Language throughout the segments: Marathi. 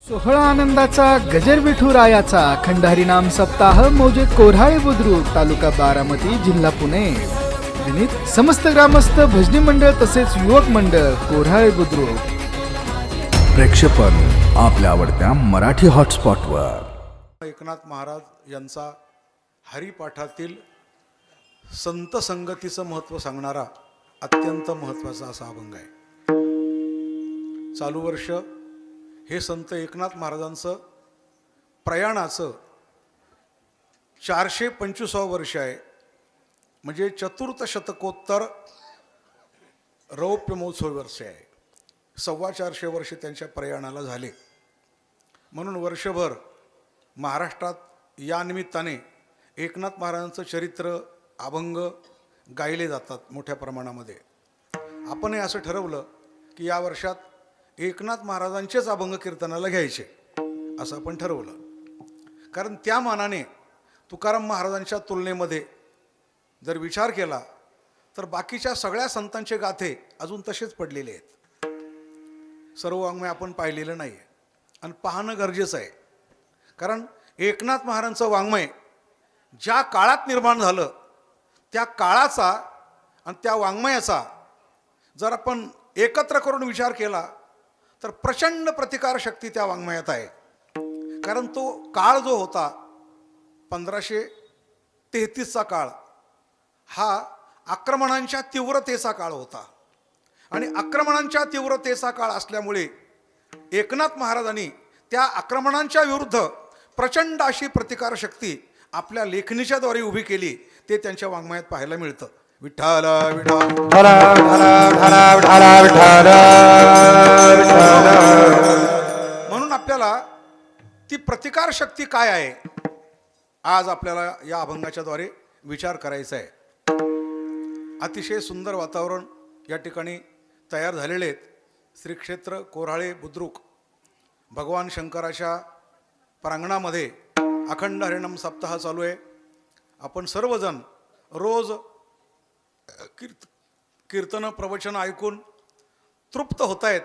सोहळा आनंदाचा गजर विठुरायाचा अखंड हरिनाम सप्ताह मौजे कोऱ्हाळे बुद्रुक तालुका बारामती जिल्हा पुणे विनीत समस्त ग्रामस्थ भजनी मंडळ तसेच युवक मंडळ कोऱ्हाळे बुद्रुक. प्रेक्षेपण आपल्या आवडत्या मराठी हॉटस्पॉटवर. एकनाथ महाराज यांचा हरिपाठातील संत संगतीचं महत्त्व सांगणारा अत्यंत महत्त्वाचा असा अभंग आहे. चालू वर्ष हे संत एकनाथ महाराजांचं प्रयाणाचं 425 वर्ष आहे. म्हणजे चतुर्थ शतकोत्तर रौप्य महोत्सव वर्ष आहे. 425 वर्ष त्यांच्या प्रयाणाला झाले. म्हणून वर्षभर महाराष्ट्रात या निमित्ताने एकनाथ महाराजांचं चरित्र अभंग गायले जातात मोठ्या प्रमाणामध्ये. आपण हे असं ठरवलं की या वर्षात एकनाथ महाराजांचेच अभंग कीर्तनाला घ्यायचे असं आपण ठरवलं. कारण त्या मानाने तुकाराम महाराजांच्या तुलनेमध्ये जर विचार केला तर बाकीच्या सगळ्या संतांचे गाथे अजून तसेच पडलेले आहेत. सर्व वाङ्मय आपण पाहिलेलं नाही आहे आणि पाहणं गरजेचं आहे. कारण एकनाथ महाराजांचं वाङ्मय ज्या काळात निर्माण झालं त्या काळाचा आणि त्या वाङ्मयाचा जर आपण एकत्र करून विचार केला तर प्रचंड प्रतिकारशक्ती त्या वाङ्मयात आहे. कारण तो काळ जो होता 1533चा काळ हा आक्रमणांच्या तीव्रतेचा काळ होता. आणि आक्रमणांच्या तीव्रतेचा काळ असल्यामुळे एकनाथ महाराजांनी त्या आक्रमणांच्या विरुद्ध प्रचंड अशी प्रतिकारशक्ती आपल्या लेखणीच्याद्वारे उभी केली. ते त्यांच्या वाङ्मयात पाहायला मिळतं. विठ्ठल विठ्ठल म्हणून आपल्याला ती प्रतिकारशक्ती काय आहे आज आपल्याला या अभंगाच्याद्वारे विचार करायचा आहे. अतिशय सुंदर वातावरण या ठिकाणी तयार झालेले आहेत. श्री क्षेत्र कोऱ्हाळे बुद्रुक भगवान शंकराच्या प्रांगणामध्ये अखंड हरिनाम सप्ताह चालू आहे. आपण सर्वजण रोज कीर्तन प्रवचन ऐकून तृप्त होत आहेत.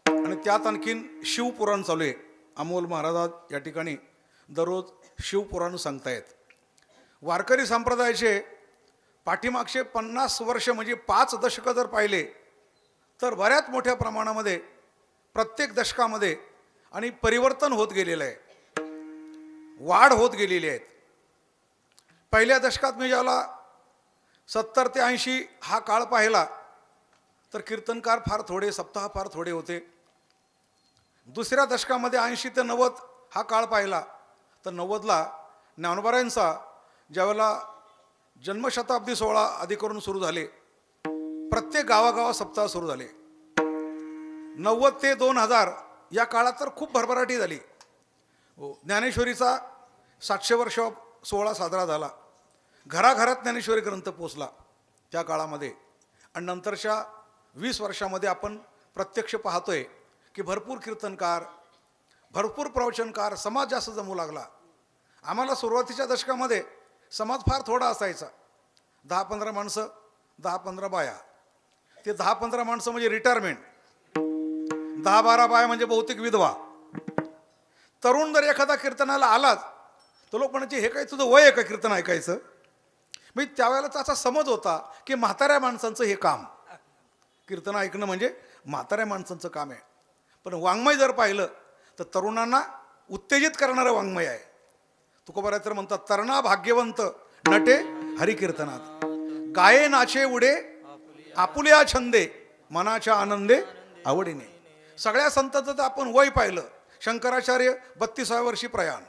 आणि त्यात आणखीन शिवपुराण चालू आहे. अमोल महाराज या ठिकाणी दररोज शिवपुराण सांगतायत. वारकरी संप्रदायाचे पाठीमागचे 50 वर्ष म्हणजे 5 दशकं जर पाहिले तर बऱ्याच मोठ्या प्रमाणामध्ये प्रत्येक दशकामध्ये आणि परिवर्तन होत गेलेलं आहे, वाढ होत गेलेली आहेत. पहिल्या दशकात मी ज्याला 70 ते 80 हा काळ पाहिला तर कीर्तनकार फार थोडे, सप्ताह फार थोडे होते. दुसऱ्या दशकामध्ये 80 ते 90 हा काळ पाहिला तर 90ला ज्ञानोबारायांचा ज्यावेळेला जन्मशताब्दी सोहळा अधिकरून सुरू झाले, प्रत्येक गावागावात सप्ताह सुरू झाले. 90 ते 2000 या काळात तर खूप भरभराटी झाली. ज्ञानेश्वरीचा 700 वर्ष सोहळा साजरा झाला. घराघरात ज्ञानेश्वरी ग्रंथ पोचला त्या काळामध्ये. आणि नंतरच्या 20 वर्षामध्ये आपण प्रत्यक्ष पाहतोय की भरपूर कीर्तनकार, भरपूर प्रवचनकार, समाज जास्त जमू लागला. आम्हाला सुरुवातीच्या दशकामध्ये समाज फार थोडा असायचा. 10-15 माणसं, 10-15 बाया. ते 10-15 माणसं म्हणजे रिटायरमेंट, 10-12 बाया म्हणजे बहुतेक विधवा. तरुण जर एखादा कीर्तनाला आलाच तर लोक म्हणायचे हे काय तुझं वय आहे का कीर्तन ऐकायचं. म्हणजे त्यावेळेला त्याचा समज होता की म्हाताऱ्या माणसांचं हे काम, कीर्तन ऐकणं म्हणजे म्हाताऱ्या माणसांचं काम आहे. पण वाङ्मय जर पाहिलं तर तरुणांना उत्तेजित करणारं वाङ्मय आहे. तुकोबा तर म्हणतात, तरणा भाग्यवंत नटे हरिकीर्तनात, गाये नाचे उडे आपुल्या छंदे, मनाच्या आनंदे आवडीने. सगळ्या संतांचं तर आपण वय पाहिलं. शंकराचार्य 32व्या वर्षी प्रयाण,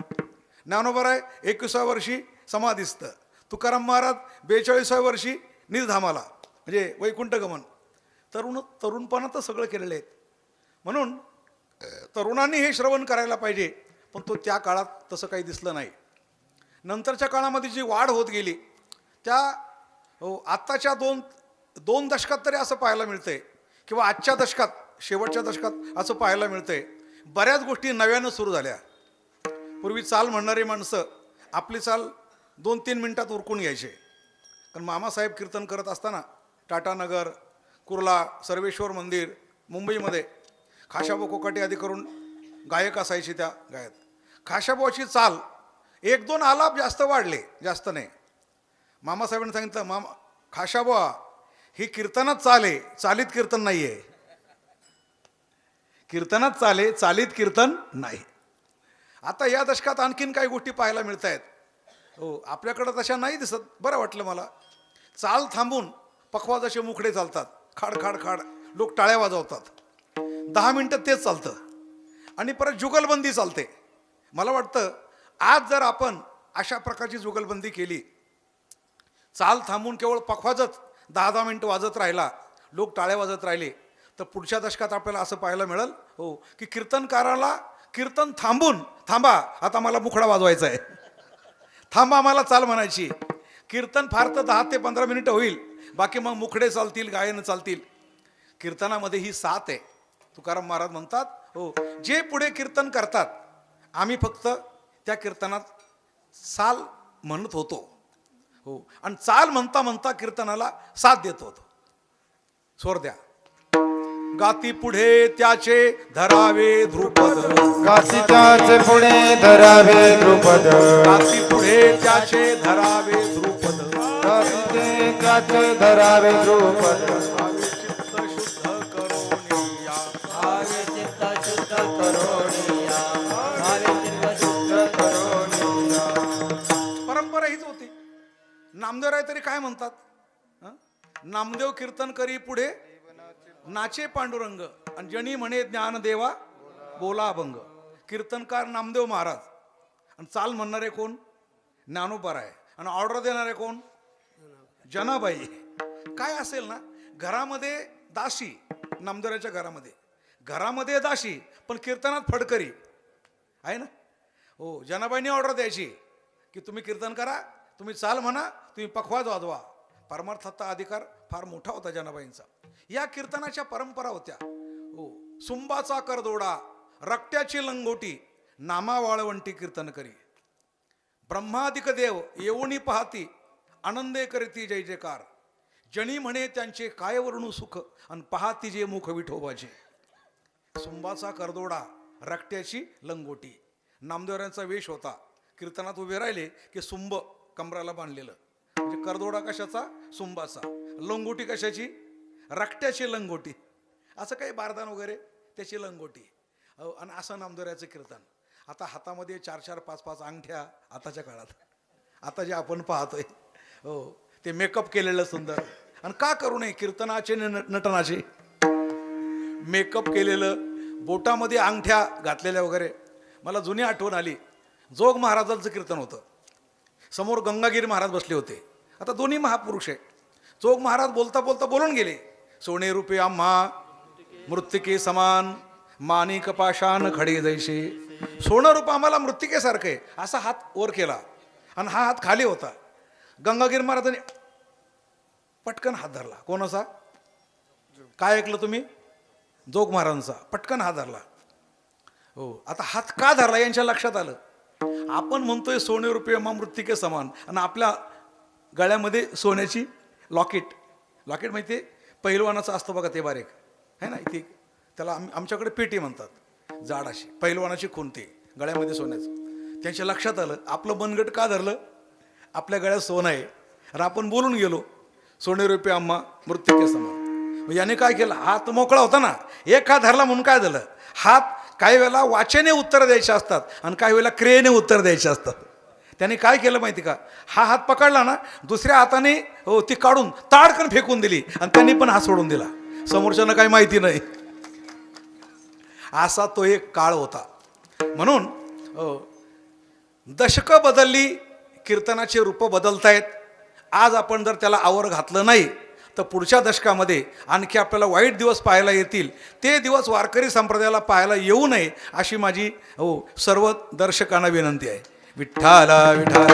ज्ञानोबराय 21व्या वर्षी समाधिस्थ, तुकाराम महाराज 42व्या वर्षी निर्धामाला म्हणजे वैकुंठगमन. तरुणपणातच सगळं केलेलं आहे. म्हणून तरुणांनी हे श्रवण करायला पाहिजे. पण तो त्या काळात तसं काही दिसलं नाही. नंतरच्या काळामध्ये जी वाढ होत गेली त्या आत्ताच्या दोन दशकात तरी असं पाहायला मिळतंय किंवा आजच्या दशकात, शेवटच्या दशकात असं पाहायला मिळतंय बऱ्याच गोष्टी नव्यानं सुरू झाल्या. पूर्वी चाल म्हणणारी माणसं आपली चाल 2-3 मिनटात उरकून घ्यायचे. कारण मामासाहेब कीर्तन करत असताना टाटानगर, कुर्ला, सर्वेश्वर मंदिर मुंबईमध्ये खाशाबा कोकाटे आदी करून गायक असायचे त्या गायत. खाशाबुवाची चाल 1-2 आलाप जास्त वाढले, जास्त नाही. मामासाहेबांनी सांगितलं, मामा खाशाबुवा ही कीर्तनात चाल आहे, चालीत कीर्तन नाही आहे. कीर्तनात चाल आहे, चालीत कीर्तन नाही. आता या दशकात आणखीन काही गोष्टी पाहायला मिळत आहेत. हो, आपल्याकडं तशा नाही दिसत. बरं वाटलं मला. चाल थांबून पखवाजाचे मुखडे चालतात, खाड खाड खाड, लोक टाळ्या वाजवतात. 10 मिनटं तेच चालतं आणि परत जुगलबंदी चालते. मला वाटतं आज जर आपण अशा प्रकारची जुगलबंदी केली, चाल थांबून केवळ पखवाजच 10-10 मिनटं वाजत राहिला, लोक टाळ्या वाजत राहिले, तर पुढच्या दशकात आपल्याला असं पाहायला मिळेल हो की कीर्तनकाराला कीर्तन थांबून, थांबा आता मला मुखडा वाजवायचा आहे, थांबा मला चाल म्हणायची. कीर्तन फार तर 10 ते 15 मिनिटं होईल, बाकी मग मुखडे चालतील, गायन चालतील. कीर्तनामध्ये ही साथ आहे. तुकाराम महाराज म्हणतात हो, जे पुढे कीर्तन करतात आम्ही फक्त त्या कीर्तनात साल म्हणत होतो हो, आणि चाल म्हणता म्हणता कीर्तनाला साथ देत होतो. स्वर द्या. गाती पुढे त्याचे धरावे ध्रुपद, गाती त्याचे पुढे धरावे द्रुपद, गाती पुढे त्याचे धरावे ध्रुपद, गाती त्याचे धरावे द्रुपद. भावे चित्त शुद्ध करोनिया, परंपरा हीच होती. नामदेवराय तरी काय म्हणतात, नामदेव कीर्तन करी पुढे नाचे पांडुरंग, आणि जनी म्हणे ज्ञानदेवा बोला अभंग. कीर्तनकार नामदेव महाराज, आणि चाल म्हणणारे कोण, ज्ञानोबाराय, आणि ऑर्डर देणारे कोण, जनाबाई. काय असेल ना, घरामध्ये दासी, नामदेवराच्या घरामध्ये दासी, पण कीर्तनात फडकरी आहे ना हो. जनाबाईंनी ऑर्डर द्यायची की तुम्ही कीर्तन करा, तुम्ही चाल म्हणा, तुम्ही पखवाज वाजवा. परमार्थाचा अधिकार फार मोठा होता जनाबाईंचा. या कीर्तनाच्या परंपरा होत्या हो. सुंबाचा करदोडा, रक्त्याची लंगोटी, नामा वाळवंटी कीर्तन करी. ब्रह्मादिक देव येऊनी पाहती, आनंदे करीती जय जयकार. जणी म्हणे त्यांचे काय वर्णू सुख, आणि पाहती जे मुख विठोबाचे. सुंबाचा करदोडा, रक्त्याची लंगोटी. नामदेवरांचा वेश होता. कीर्तनात उभे राहिले की सुंब कमराला बांधलेलं, म्हणजे करदोडा कशाचा, सुंबाचा. लंगोटी कशाची, रक्त्याची लंगोटी. असं काही बारदान वगैरे, त्याची लंगोटी. आणि असं नामदेवराचं कीर्तन. आता हातामध्ये 4-4, 5-5 अंगठ्या आताच्या काळात, आता जे आपण पाहतोय हो, ते मेकअप केलेलं सुंदर. आणि का करू नये कीर्तनाचे नटनाचे, मेकअप केलेलं, बोटामध्ये अंगठ्या घातलेल्या वगैरे. मला जुनी आठवण आली. जोग महाराजांचं कीर्तन होतं. समोर गंगागिरी महाराज बसले होते. आता दोन्ही महापुरुष आहे. जोग महाराज बोलता बोलता बोलून गेले, सोने रूपे आम्हा मृत्तिके समान, माणिक पाषाण खडे जैसे. सोनं रूप आम्हाला मृत्तिकेसारखं आहे. असा हात वर केला आणि हा हात खाली होता. गंगागिरी महाराजांनी पटकन हात धरला. कोणाचा, काय ऐकलं तुम्ही, जोग महाराजांचा. पटकन हात धरला हो. आता हात का धरला यांच्या लक्षात आलं. आपण म्हणतोय सोने रुपये मृत्तिके समान, आणि आपल्या गळ्यामध्ये सोन्याची लॉकेट माहिती आहे, पहिलवानाचं असतं बघा, ते बारीक आहे ना, इथे त्याला आमच्याकडे पेटी म्हणतात, जाड अशी पहिलवानाची खुंटी गळ्यामध्ये सोन्याचं. त्यांच्या लक्षात आलं आपलं मनगट का धरलं, आपल्या गळ्यात सोनं आहे, आणि आपण बोलून गेलो सोने रुपये आम्हा मृत्तिके समान. याने काय केलं, हात मोकळा होता ना, एक हात धरला म्हणून काय झालं, हात काही वेळेला वाचेने उत्तर द्यायचे असतात आणि काही वेळेला क्रियेने उत्तर द्यायचे असतात. त्याने काय केलं माहिती का, हा हात पकडला ना, दुसऱ्या हाताने हो ती काढून ताडकन फेकून दिली, आणि त्यांनी पण हात सोडून दिला. समोरच्यानं काही माहिती नाही. असा तो एक काळ होता. म्हणून दशकं बदलली, कीर्तनाचे रूप बदलतायत. आज आपण जर त्याला आवर घातलं नाही तर पुढच्या दशकामध्ये आणखी आपल्याला वाईट दिवस पाहायला येतील. ते दिवस वारकरी संप्रदायाला पाहायला येऊ नये अशी माझी हो सर्व दर्शकांना विनंती आहे. विठ्ठला विठ्ठला.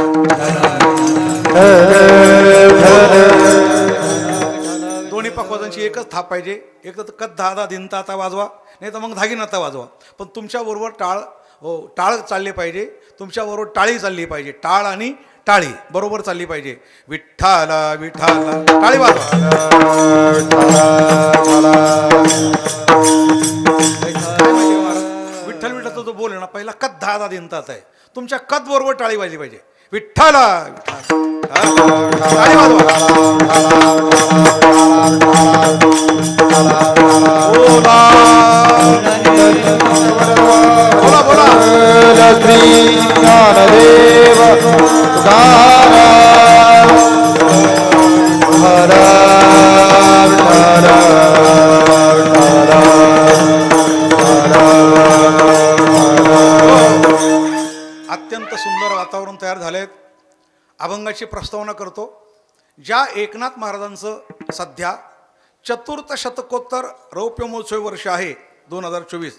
दोन्ही पखवाजांची एकच थाप पाहिजे. एक तर कद धादा धिंता आता वाजवा, नाही तर मग धागिनाता वाजवा. पण तुमच्याबरोबर टाळ चालले पाहिजे, तुमच्याबरोबर टाळी चालली पाहिजे. टाळ आणि टाळी बरोबर चालली पाहिजे. विठ्ठला विठ्ठला, टाळी वाजवा. विठ्ठल विठ्ठलचा बोल आहे ना पहिला कद 10 दिनतात आहे. तुमच्या कद बरोबर टाळी वाजली पाहिजे. विठ्ठला टाळी वाजवा. बोला बोला. श्री ज्ञानदेव तुकाराम महाराज अत्यंत सुंदर वातावरण तयार झालेत. अभंगाची प्रस्तावना करतो. ज्या एकनाथ महाराजांचं सध्या चतुर्थ शतकोत्तर रौप्य महोत्सवी वर्ष आहे 2024,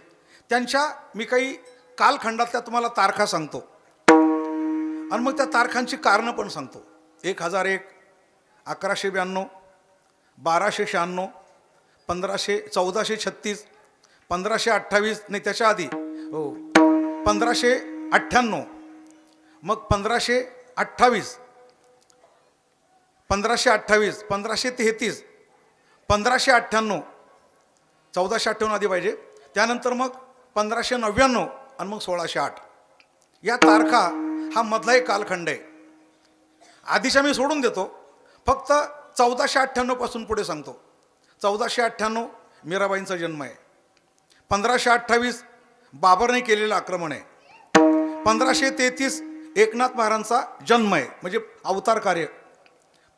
त्यांच्या मी काही कालखंडातल्या तुम्हाला तारखा सांगतो आणि मग त्या तारखांची कारणं पण सांगतो. 1001, 1192, 1296, 1436, 1528, नाही त्याच्या आधी 1598, मग 1528, 1533, 1598, 1458 आधी पाहिजे. त्यानंतर मग 1599 आणि मग 1608 या तारखा हा मधला एक कालखंड आहे. आधीच्या मी सोडून देतो, फक्त 1498 पासून पुढे सांगतो. 1498 मीराबाईंचा जन्म आहे. 1528 बाबरने केलेलं आक्रमण आहे. 1533 एकनाथ महाराजांचा जन्म आहे, म्हणजे अवतार कार्य.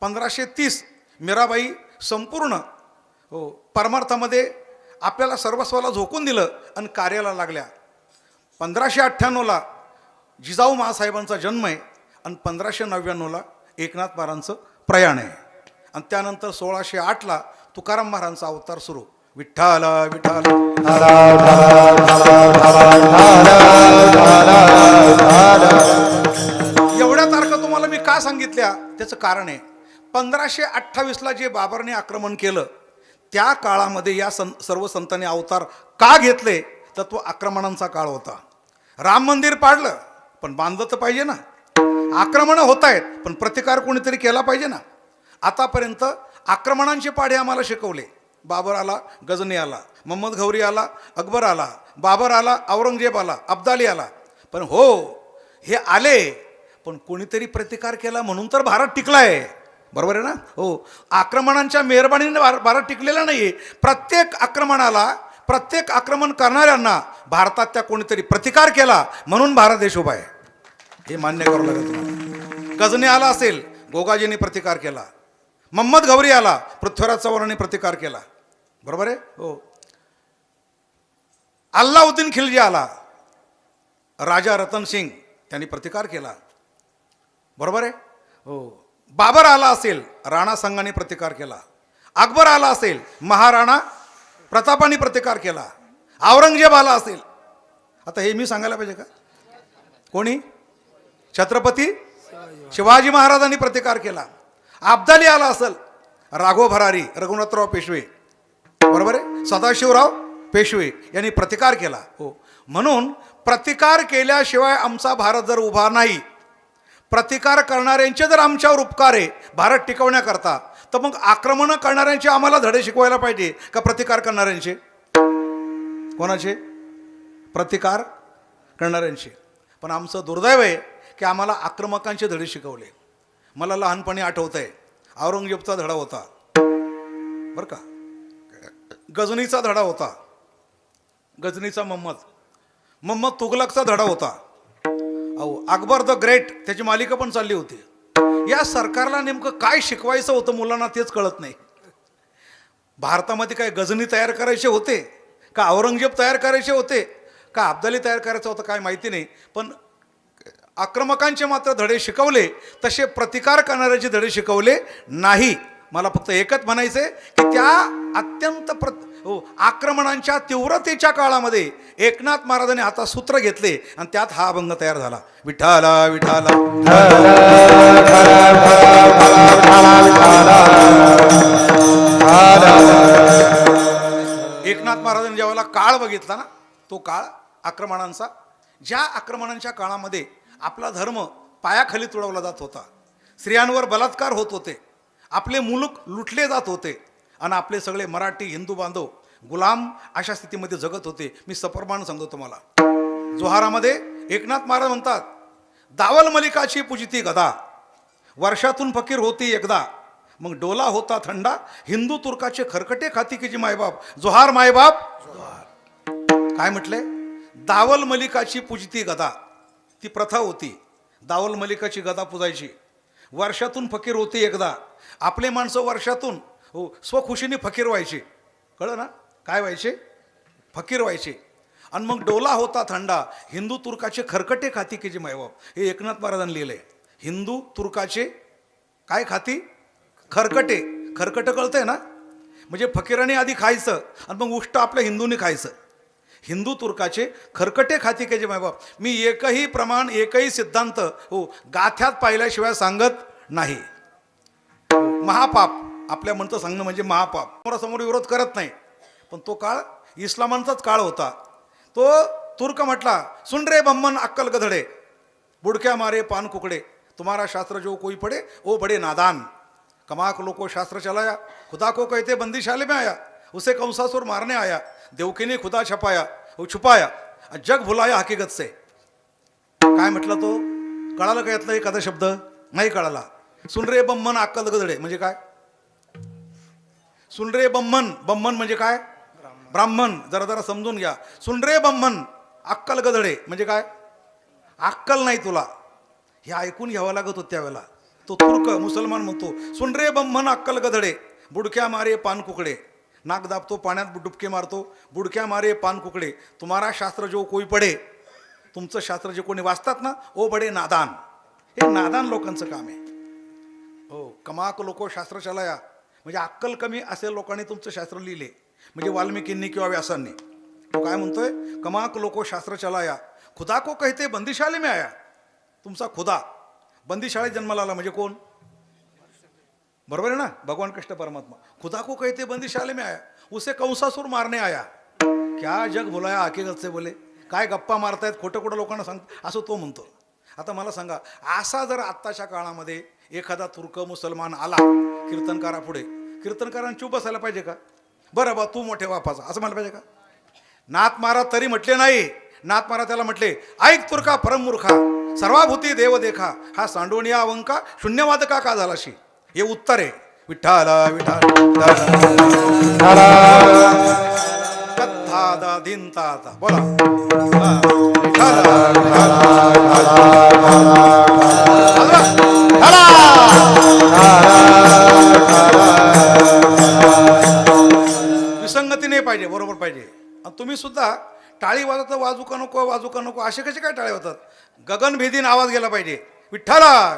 1530 मीराबाई संपूर्ण परमार्थामध्ये आपल्याला सर्वस्वाला झोकून दिलं आणि कार्याला लागल्या. 1598ला जिजाऊ महासाहेबांचा जन्म आहे आणि 1599ला एकनाथ महाराजांचं प्रयाण आहे. आणि त्यानंतर 1608ला तुकाराम महाराजांचा अवतार सुरू. विठ्ठला विठ्ठला. एवढ्या तारखा तुम्हाला मी का सांगितल्या त्याचं कारण आहे. 1528ला जे बाबरने आक्रमण केलं त्या काळामध्ये या सर्व संतांनी अवतार का घेतले तर तो आक्रमणांचा काळ होता. राम मंदिर पाडलं पण बांधलं तर पाहिजे ना. आक्रमणं होत आहेत पण प्रतिकार कोणीतरी केला पाहिजे ना. आतापर्यंत आक्रमणांचे पाढे आम्हाला शिकवले. बाबर आला, गजनी आला, मोहम्मद घौरी आला, अकबर आला, बाबर आला, औरंगजेब आला, अब्दाली आला. पण हो हे आले पण कोणीतरी प्रतिकार केला म्हणून तर भारत टिकलाय. बरोबर आहे ना. हो, आक्रमणांच्या मेहरबानीने भारत टिकलेला नाही आहे. प्रत्येक आक्रमणाला, प्रत्येक आक्रमण करणाऱ्यांना भारतात त्या कोणीतरी प्रतिकार केला म्हणून भारत देश उभा आहे. हे मान्य करावं लागेल तुम्हाला. गजनी आला असेल, गोगाजींनी प्रतिकार केला. मोहम्मद घौरी आला, पृथ्वीराज चव्हाणांनी प्रतिकार केला. बरोबर आहे. हो, अल्लाउद्दीन खिलजी आला, राजा रतन सिंग त्यांनी प्रतिकार केला. बरोबर आहे. हो, बाबर आला असेल, राणा संघाने प्रतिकार केला. अकबर आला असेल, महाराणा प्रतापांनी प्रतिकार केला. औरंगजेब आला असेल, आता हे मी सांगायला पाहिजे का? कोणी? छत्रपती शिवाजी महाराजांनी प्रतिकार केला. अब्दाली आला असेल, राघव भरारी, रघुनाथराव पेशवे, बरोबर आहे, सदाशिवराव पेशवे यांनी प्रतिकार केला. हो, म्हणून प्रतिकार केल्याशिवाय आमचा भारत जर उभा नाही, प्रतिकार करणाऱ्यांचे जर आमच्यावर उपकार आहे भारत टिकवण्याकरता, तर मग आक्रमणं करणाऱ्यांचे आम्हाला धडे शिकवायला पाहिजे का प्रतिकार करणाऱ्यांचे? कोणाचे? प्रतिकार करणाऱ्यांचे. पण आमचं दुर्दैव आहे की आम्हाला आक्रमकांचे धडे शिकवले. मला लहानपणी आठवत आहे, औरंगजेबचा धडा होता बरं का, गजनीचा धडा होता, गजनीचा मोहम्मद तुगलकचा धडा होता. अहो, अकबर द ग्रेट त्याची मालिका पण चालली होती. या सरकारला नेमकं काय शिकवायचं होतं मुलांना तेच कळत नाही. भारतामध्ये काय गजनी तयार करायचे होते का औरंगजेब तयार करायचे होते का अब्दाली तयार करायचं होतं काय माहिती नाही. पण आक्रमकांचे मात्र धडे शिकवले, तसे प्रतिकार करणाऱ्याचे धडे शिकवले नाही. मला फक्त एकच म्हणायचंय की त्या अत्यंत आक्रमणांच्या तीव्रतेच्या काळामध्ये एकनाथ महाराजांनी हातात सूत्र घेतले आणि त्यात हा अभंग तयार झाला. विठाला विठाला. एकनाथ महाराजांनी ज्यावेळेला काळ बघितला ना, तो काळ आक्रमणांचा, ज्या आक्रमणांच्या काळामध्ये आपला धर्म पायाखाली तुडवला जात होता, स्त्रियांवर बलात्कार होत होते, आपले मुलूक लुटले जात होते आणि आपले सगळे मराठी हिंदू बांधव गुलाम अशा स्थितीमध्ये जगत होते. मी सप्रमाण सांगतो तुम्हाला, जोहारामध्ये एकनाथ महाराज म्हणतात, दावल मलिकाची पूजिती गदा, वर्षातून फकीर होती एकदा, मग डोला होता थंडा, हिंदू तुर्काचे खरकटे खाती की जी मायबाप, जोहार मायबाप जोहार. काय म्हटलंय? दावल मलिकाची पूजिती गदा, ती प्रथा होती, दावल मलिकाची गदा पुजायची. वर्षातून फकीर होती एकदा, आपले माणसं वर्षातून स्वखुशीने फकीर व्हायचे. कळलं ना काय व्हायचे? फकीर व्हायचे. आणि मग डोला होता थंडा, हिंदू तुर्काचे खरकटे खाती की जे मायबाप. हे एकनाथ महाराजांनी लिहिलंय. हिंदू तुर्काचे काय खाती? खरकटे. खरकट कळतंय ना, म्हणजे फकीराने आधी खायचं आणि मग उष्ट आपल्या हिंदूंनी खायचं. हिंदू तुर्काचे खरकटे खाती के जे मायबाप. मी एकही प्रमाण, एकही सिद्धांत गाथ्यात पाहिल्याशिवाय सांगत नाही. महापाप आपल्या म्हणतं सांगणं म्हणजे महापाप. समोरासमोर विरोध करत नाही, पण तो काळ इस्लामांचाच काळ होता. तो तुर्क म्हटला, सुन रे बम्मन अक्कल गधडे, बुडक्या मारे पान कुकडे, तुम्हारा शास्त्र जो कोई पढ़े ओ बड़े नादान, कमाक लोको शास्त्र चलाया, खुदा को कहते बंदिशाले में आया, उसे कंसासुर मारने आया, देवकी ने खुदा छपाया वो छुपाया, जग भुलाया हकीकत से. काय म्हटलं तो? कळालं का यातला एखादा शब्द? नाही कळाला. सुन रे बम्मन अक्कल गधडे म्हणजे काय? सुन रे बम्मन, बम्मन म्हणजे काय? ब्राह्मण. जरा जरा समजून घ्या. सुन रे बम्मन अक्कल गधडे म्हणजे काय? अक्कल नाही तुला. हे ऐकून घ्यावं लागत होतं त्यावेळेला. तो तुर्क मुसलमान म्हणतो, सुन रे बम्मन अक्कल गधडे, बुडक्या मारे पान कुकडे. नाक दाबतो, पाण्यात डुबके मारतो, बुडक्या मारे पान कुकडे, तुम्हारा शास्त्र जो कोई पडे, तुमचं शास्त्र जे कोणी वाचतात ना, ओ बडे नादान. हे नादान लोकांचं काम आहे. हो, कमाक लोको शास्त्र चलाया म्हणजे अक्कल कमी असे लोकांनी तुमचं शास्त्र लिहिले. म्हणजे वाल्मिकींनी किंवा व्यासांनी. तो काय म्हणतोय? कमाक लोको शास्त्र चलाया, खुदा को कहते बंदिशाले में आया. तुमचा खुदा बंदिशाळेत जन्माला आला म्हणजे कोण? बरोबर आहे ना, भगवान कृष्ण परमात्मा. खुदा को कहते बंदिशाले में आया, उसे कंसासुर मारने आया. क्या जग भुलाया हकीकत से बोले. काय गप्पा मारतायत, खोटं खोटं लोकांना सांगत असं तो म्हणतो. आता मला सांगा, असा जर आत्ताच्या काळामध्ये एखादा तुर्क मुसलमान आला कीर्तनकारापुढे, कीर्तनकारांनी चूप बसायला पाहिजे का? बरं बा तू मोठे बापाचा असं म्हणायला पाहिजे का? नाथ महाराज तरी म्हटले नाही. नाथ महाराज त्याला म्हटले, ऐक तुर्का परममूर्खा, सर्वाभूती देव देखा, हा सांडोनिया अवंका शून्यवादका का झालाशी. हे उत्तर आहे. विठ्ठला विठ्ठला कथा दिनता बोला. विसंगती नाही पाहिजे, बरोबर पाहिजे. तुम्ही सुद्धा टाळी वाजवता, वाजू का नको, वाजू का नको, असे कसे काय टाळे होतात? गगनभेदीन आवाज गेला पाहिजे. विठ्ठला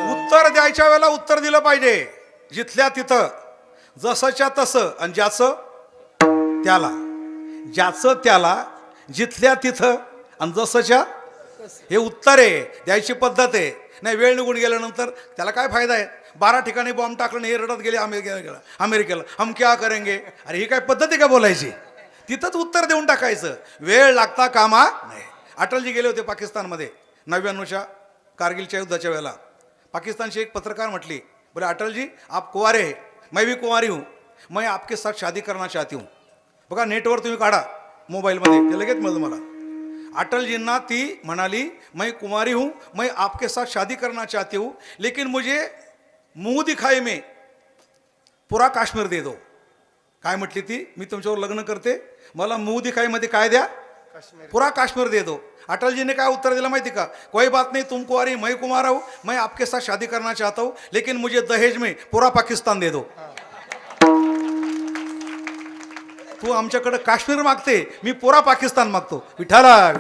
उत्तर द्यायच्या वेळेला उत्तर दिलं पाहिजे जिथल्या तिथं, जसंच्या तसं आणि ज्याचं त्याला. ज्याचं त्याला, जिथल्या तिथं आणि जसंच्या. हे उत्तर आहे, द्यायची पद्धत आहे. नाही वेळ निघून गेल्यानंतर त्याला काय फायदा आहे? 12 ठिकाणी बॉम्ब टाकलं, हे रडत गेले अमेरिकेला, हम क्या करेंगे. अरे ही काय पद्धत आहे का बोलायची? तिथंच उत्तर देऊन टाकायचं. वेळ लागता कामा नाही. अटलजी गेले होते पाकिस्तानमध्ये 99च्या कारगिलच्या युद्धाच्या वेळेला. पाकिस्तानची एक पत्रकार म्हटली, बोले अटल जी आप कुंवारे है, मैं भी कुंवारी हूँ, मैं आपके साथ शादी करना चाहती हूँ. बघा नेटवर तुम्ही काढा मोबाईलमध्ये, ते लगेच मिळतं मला. अटलजींना ती म्हणाली, मैं कुंवारी हूँ, मैं आपके साथ शादी करना चाहती हूँ, लेकिन मुझे मुंह दिखाई में पुरा काश्मीर दे दो. काय म्हटली ती? मी तुमच्यावर लग्न करते, मला मुंह दिखाईमध्ये काय द्या? पुरा काश्मीर दे दो. अटल जी ने क्या उत्तर दिला माहिती का? कोई बात नहीं, तुम कुंवारी, मैं कुंवारा हूँ, मैं आपके साथ शादी करना चाहता हूँ, लेकिन मुझे दहेज में पूरा पाकिस्तान दे दो. तू आमच्याकडे काश्मीर मागते, मी पुरा पाकिस्तान मागतो. विठाला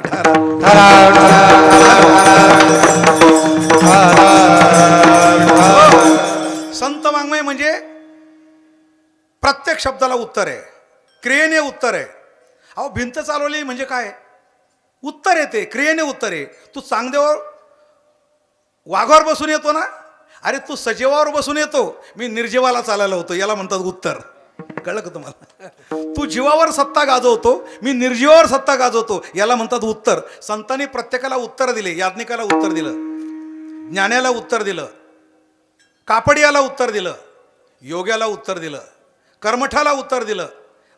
संत वाङ्मय म्हणजे प्रत्येक शब्दाला उत्तर आहे, क्रियेने उत्तर आहे. अहो भिंत चालवली म्हणजे काय? उत्तर येते, क्रियेने उत्तर आहे. तू चांगदेवावर वाघावर बसून येतो ना, अरे तू सजीवावर बसून येतो, मी निर्जीवाला चालायला होतो, याला म्हणतात उत्तर. कळलं का तुम्हाला? तू जीवावर सत्ता गाजवतो, मी निर्जीवावर सत्ता गाजवतो, याला म्हणतात उत्तर. संतांनी प्रत्येकाला उत्तर दिले. याज्ञिकाला उत्तर दिलं, ज्ञानाला उत्तर दिलं, कापडियाला उत्तर दिलं, योग्याला उत्तर दिलं, कर्मठाला उत्तर दिलं,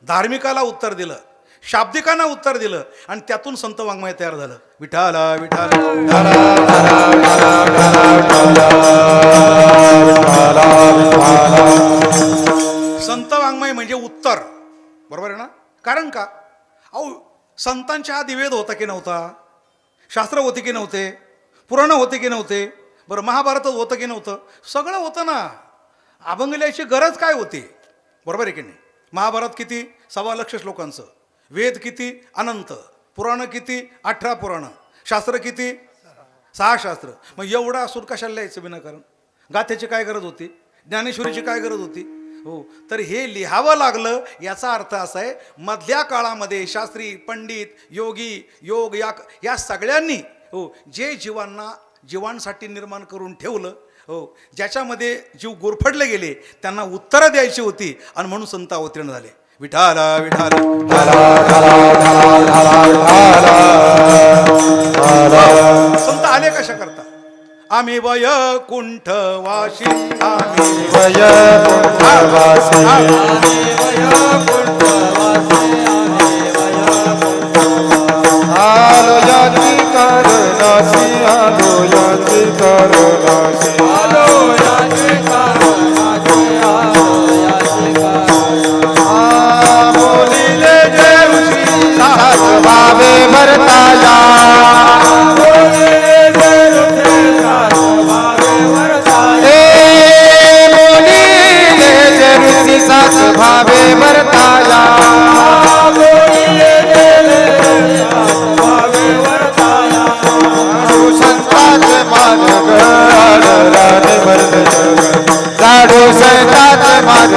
धार्मिकाला उत्तर दिलं, शाब्दिकांना उत्तर दिलं, आणि त्यातून संत वाङ्मय तयार झालं. विठाला विठाला संत वाङ्मय म्हणजे उत्तर. बरोबर आहे ना? कारण का? अहो, संतांच्या आधी वेद होता की नव्हता? शास्त्र होते की नव्हते? पुराणं होते की नव्हते? बरं, महाभारत होतं की नव्हतं? सगळं होतं ना. अभंग लिहायची गरज काय होती? बरोबर आहे की नाही? महाभारत किती? 1.25 लाख श्लोकांचं. वेद किती? अनंत. पुराणं किती? 18 पुराणं. शास्त्र किती? 6 शास्त्र. मग एवढं असून कशाला लिहायचं विनाकारण? गाथेची काय गरज होती? ज्ञानेश्वरीची काय गरज होती? हो, तर हे लिहावं लागलं. याचा अर्थ असा आहे, मधल्या काळामध्ये शास्त्री, पंडित, योगी, योग या सगळ्यांनी हो जे जीवांसाठी निर्माण करून ठेवलं, हो, ज्याच्यामध्ये जीव गुरफडले गेले, त्यांना उत्तरं द्यायची होती, आणि म्हणून संत अवतीर्ण झाले. विठाला विठाला संत आले कशा करता? आम्ही वैकुंठवासी, आम्ही वैकुंठवासी, आलो याची कारणासी, आलो याची कारणासी, आलो याची कारणासी, आलो याची कारणासी. बोलिले देवशी सात भावे भरताया, बोलिले देवशी सात भावे भरताया, बोलिले देवशी सात भावे भरताया, बोलिले देवशी सात भावे भरताया. संताचे मार्ग आडराने भरले जग, लाडू संताचे मार्ग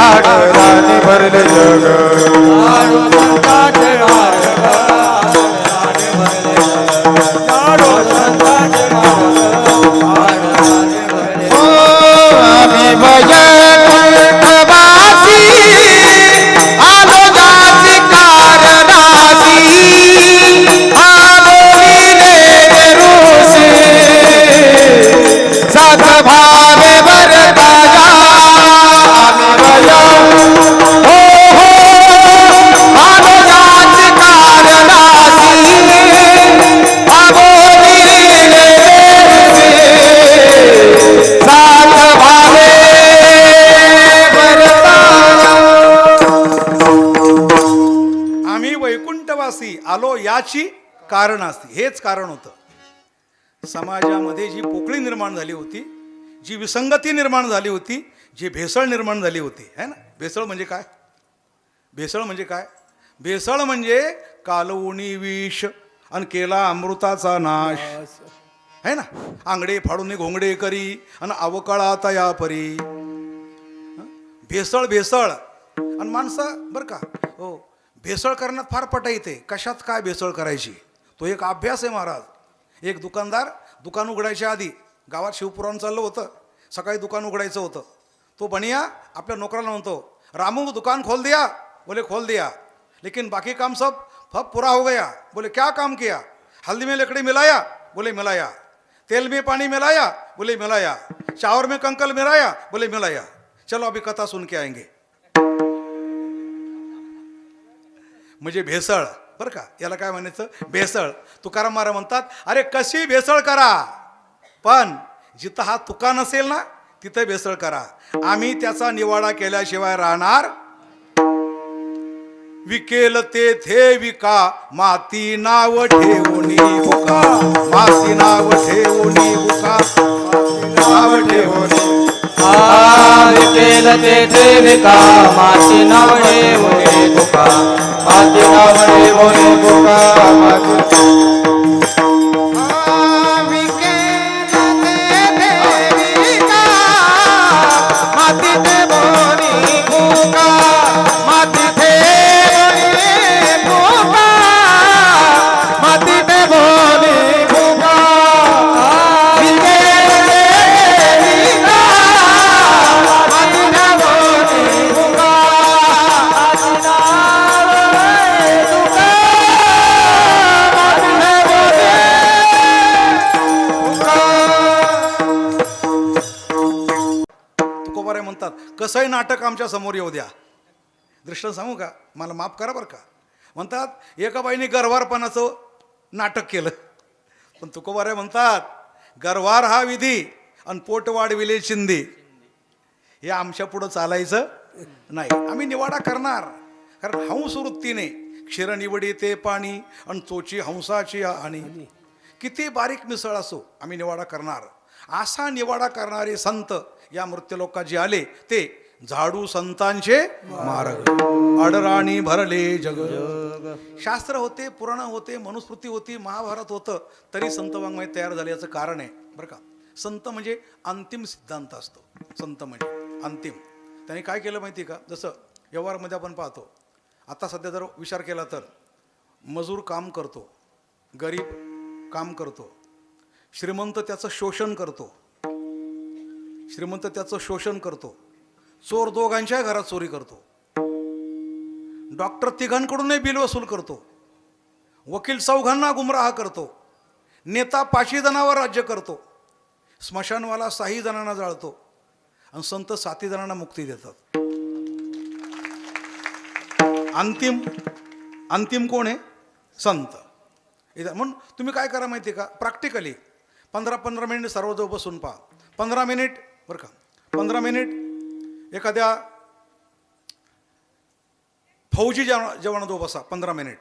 आडराने भरले जग, लाडू संताचे मार्ग आडराने भरले जग, लाडू संताचे मार्ग आडराने भरले जग. आम्ही वैकुंठवासी, आलो याची कारणासी, सात भावे भरताया. हो हो आलो याची कारणासी, आबोलीले सात भावे भरताया. आम्ही वैकुंठवासी आलो याची कारणासी. हेच कारण होतं. समाजामध्ये जी पोकळी निर्माण झाली होती, जी विसंगती निर्माण झाली होती, जी भेसळ निर्माण झाली होती, है ना? भेसळ म्हणजे काय? भेसळ म्हणजे काय? भेसळ म्हणजे कालवणी विष आणि केला अमृताचा नाश, है ना? आंगडे फाडून घोंगडे करी आणि अवकाळा तया परी. भेसळ भेसळ. आणि माणसं बरं का, हो, भेसळ करण्यात फार पटा येते. कशात काय भेसळ करायची तो एक अभ्यास आहे महाराज. एक दुकानदार दुकान उघडायच्या आधी, गावात शिवपुराण चाललं होतं, सकाळी दुकान उघडायचं होतं. तो बनिया आपल्या नोकराला म्हणतो, रामू दुकान खोल दिया? बोले खोल दिया, लेकिन बाकी काम सब पूरा हो गया. बोले क्या काम किया? हल्दी में लकड़ी मिलाया? बोले मिलाया. तेल में पानी मिलाया? बोले मिलाया. चावल में कंकल मिलाया? बोले मिलाया. चलो अभी कथा सुन के आएंगे. म्हणजे भेसळ. बरं का, याला काय म्हणायचं? भेसळ. तुकाराम महाराज म्हणतात, अरे कशी भेसळ करा, पण जिथं हा तुका नसेल ना तिथं भेसळ करा. आम्ही त्याचा निवाडा केल्याशिवाय राहणार. विकेल तेथे विका, माती नाव ठेवणी बुका, माती नाव ठेवणी बुका, नाव ठेवणी. विकेल तेथे विका, माती नाव ठेवणी बुका, माती नाव ठेवणी बुका, माती. नाटक आमच्या समोर येऊ द्या. दृष्टांत सांगू का? मला माफ करा बरं का. म्हणतात एका बाईने गरवारपणाचं नाटक केलं, पण तुकोबारे म्हणतात गरवार हा विधी आणि पोट वाढविले चिंदी. हे आमच्या पुढं चालायचं नाही. आम्ही निवाडा करणार, कारण हंस वृत्तीने क्षीर निवडी ते पाणी आणि चोची हंसाची आणि किती बारीक मिसळ असो आम्ही निवाडा करणार. असा निवाडा करणारे संत या मृत्यूलोकात जे आले ते झाडू संतांचे मार्ग, अडराणी भरले जग. शास्त्र होते, पुराण होते, मनुस्मृती होती, महाभारत होतं, तरी संत वाङ्मय तयार झाले. याचं कारण आहे बरं का. संत म्हणजे अंतिम सिद्धांत असतो. संत म्हणजे अंतिम. त्याने काय केलं माहिती आहे का? जसं व्यवहारमध्ये आपण पाहतो, आता सध्या जर विचार केला तर मजूर काम करतो, गरीब काम करतो, श्रीमंत त्याचं शोषण करतो, श्रीमंत त्याचं शोषण करतो, चोर दोघांच्या घरात चोरी करतो, डॉक्टर तिघांकडूनही बिल वसूल करतो, वकील चौघांना गुमराह करतो, नेता 5 जणांवर राज्य करतो, स्मशानवाला 6 जणांना जाळतो आणि संत 7 जणांना मुक्ती देतात. अंतिम कोण आहे? संत. म्हणून तुम्ही काय करा माहिती आहे का? प्रॅक्टिकली 15-15 मिनिट सर्वजण बसून पहा. 15 मिनिट बरं का, 15 मिनिट एखाद्या फौजी जवानाजवळ बसा. 15 मिनिट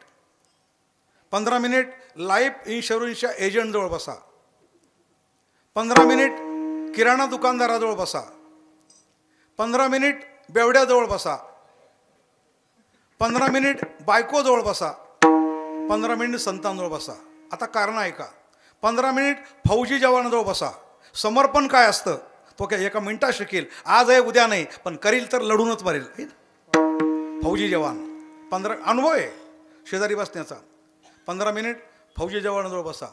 15 मिनिट लाईफ इन्शुरन्सच्या एजंटजवळ बसा. 15 मिनिट किराणा दुकानदाराजवळ बसा. 15 मिनिट बेवड्याजवळ बसा. 15 मिनिट बायकोजवळ बसा. 15 मिनिट संतांजवळ बसा. आता कारण आहे का? 15 मिनिट फौजी जवानाजवळ बसा. समर्पण काय असतं तो काय एका मिनिटात शिकेल. आज आहे उद्या नाही, पण करील तर लढूनच मरेल. फौजी जवान 15 अनुभव आहे शेजारी बसण्याचा. 15 मिनिट फौजी जवानाजवळ बसा.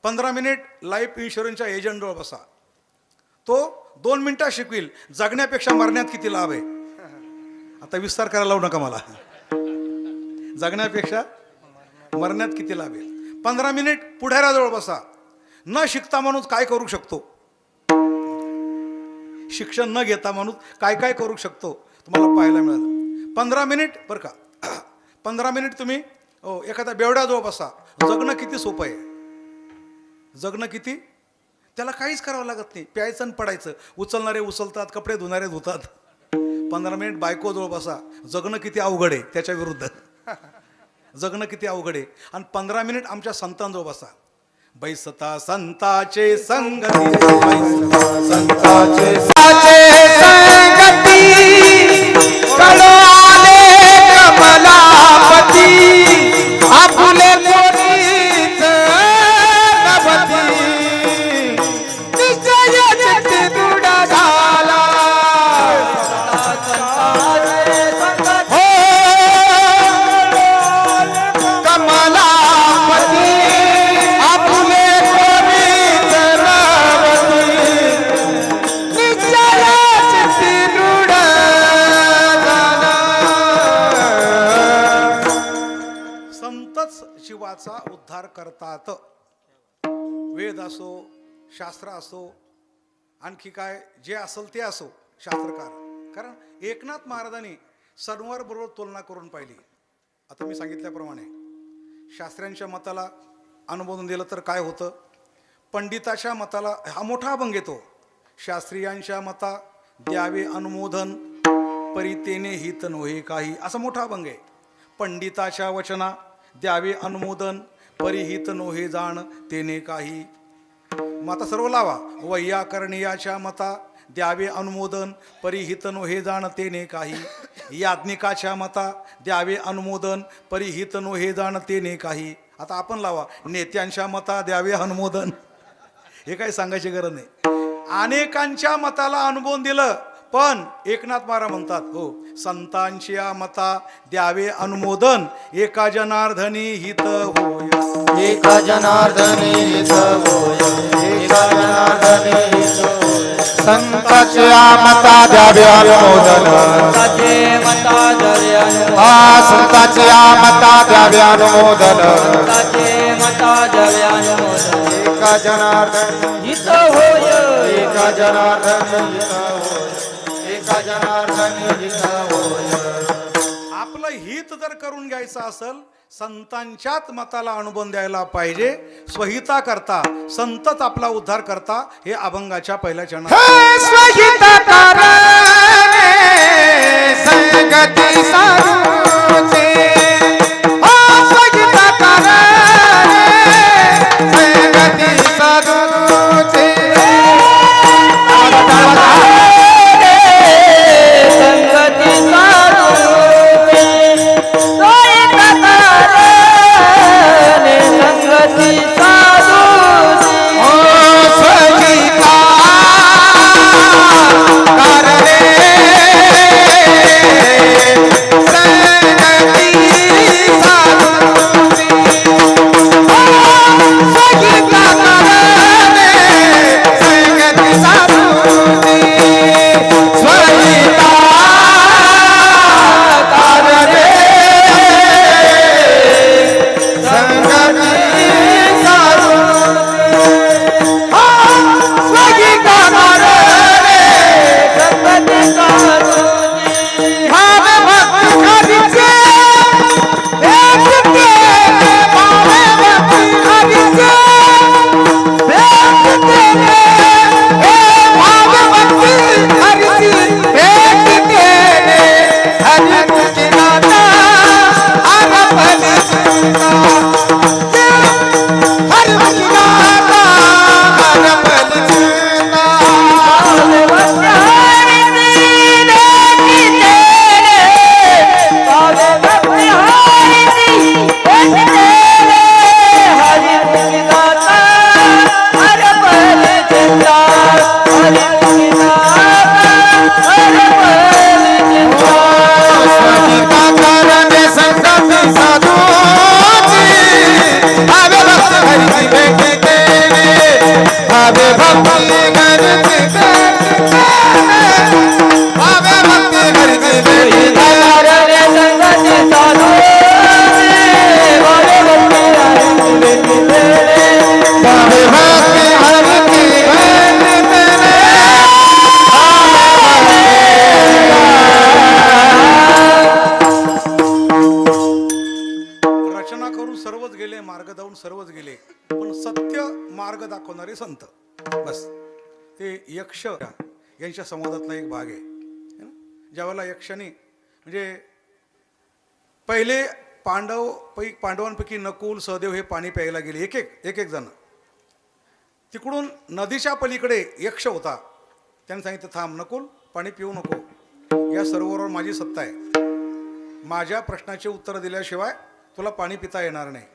15 मिनिट लाईफ इन्शुरन्सच्या एजंटजवळ बसा. तो 2 मिनिटात शिकविल जगण्यापेक्षा मरण्यात किती लाभ आहे. आता विस्तार करायला लावू नका मला. जगण्यापेक्षा मरण्यात किती लाभ आहे. 15 मिनिट पुढाऱ्याजवळ बसा. न शिकता माणूस काय करू शकतो, शिक्षण न घेता माणूस काय काय करू शकतो तुम्हाला पाहायला मिळालं. 15 मिनिट बरं का, 15 मिनिट तुम्ही एखाद्या बेवड्याजवळ बसा. जगणं किती सोपं आहे. जगणं किती, त्याला काहीच करावं लागत नाही. प्यायचं आणि पडायचं. उचलणारे उचलतात, कपडे धुणारे धुतात. 15 मिनिट बायकोजवळ बसा. जगणं किती अवघड आहे त्याच्या विरुद्ध. जगणं किती अवघड आहे. आणि 15 मिनिट आमच्या संतांजवळ बसा. बैसता संताचे संगती, संताचे संगती कळो आले कमलापती, आपुले कोणीच नभती, निश्चयाचे दृढ झाला. हो कमलापती, आपुले कोणीच नभती, निश्चयाचे दृढ झाला. संतच जीवाचा उद्धार करतात. वेद असो, शास्त्र असो, आणखी काय जे असेल ते असो, शास्त्रकार. कारण एकनाथ महाराजांनी सर्वांबरोबर तुलना करून पाहिली. आता मी सांगितल्याप्रमाणे शास्त्र्यांच्या मताला अनुमोदन दिलं तर काय होतं. पंडिताच्या मताला हा मोठा अभंग येतो. शास्त्रीयांच्या मता द्यावे अनुमोदन, परितेने हित नोहे काही, असा मोठा अभंग आहे. पंडिताच्या वचना द्यावे अनुमोदन, परिहित नोहे जाण तेने काही. मग आता सर्व लावा. वैयाकरणीयाच्या मता द्यावे अनुमोदन, परिहित नोहे जाण तेने काही. याज्ञिकाच्या मता द्यावे अनुमोदन, परिहित नोहे जाण तेने काही. आता आपण लावा. नेत्यांच्या मता द्यावे अनुमोदन. हे काही सांगायची गरज नाही. अनेकांच्या मताला अनुमोदन दिलं, पण एकनाथ महाराज म्हणतात हो संतांच्या मता द्यावे अनुमोदन, एका जनार्दनी हित होय. एका जनार्दनी हित होय, एका जनार्दनी हित होय. संतांच्या मता द्यावे अनुमोदन, संतांचे मता द्यावे अनुमोदन, संतांच्या मता द्यावे अनुमोदन, संतांचे मता द्यावे अनुमोदन. एका जनार्दनी हित होय, एका जनार्दनी हित होय. जनार्दन हित होय. आपलं हित जर करून घ्यायचं असेल संतांच्याच मताला अनुबंध द्यायला पाहिजे. स्वहिता करता संतच आपला उद्धार करता. हे अभंगाच्या पहिल्या चरणात स्वहित कारणे संगती साधूचे. स्वहित कारणे संगती साधूचे. संगती साधूचे. स्वहित कारणे संगती साधूचे. स्वहिता कारणे सर्वच गेले पण सत्य मार्ग दाखवणारे संत बस ते यक्ष यांच्या संवादातला एक भाग आहे. ज्यावेळेला यक्षाने म्हणजे पहिले पांडवांपैकी नकुल सहदेव हे पाणी प्यायला गेले एक एक जण. तिकडून नदीच्या पलीकडे यक्ष होता. त्याने सांगितलं थांब नकुल पाणी पिऊ नको. या सरोवरावर माझी सत्ता आहे. माझ्या प्रश्नाचे उत्तर दिल्याशिवाय तुला पाणी पिता येणार नाही.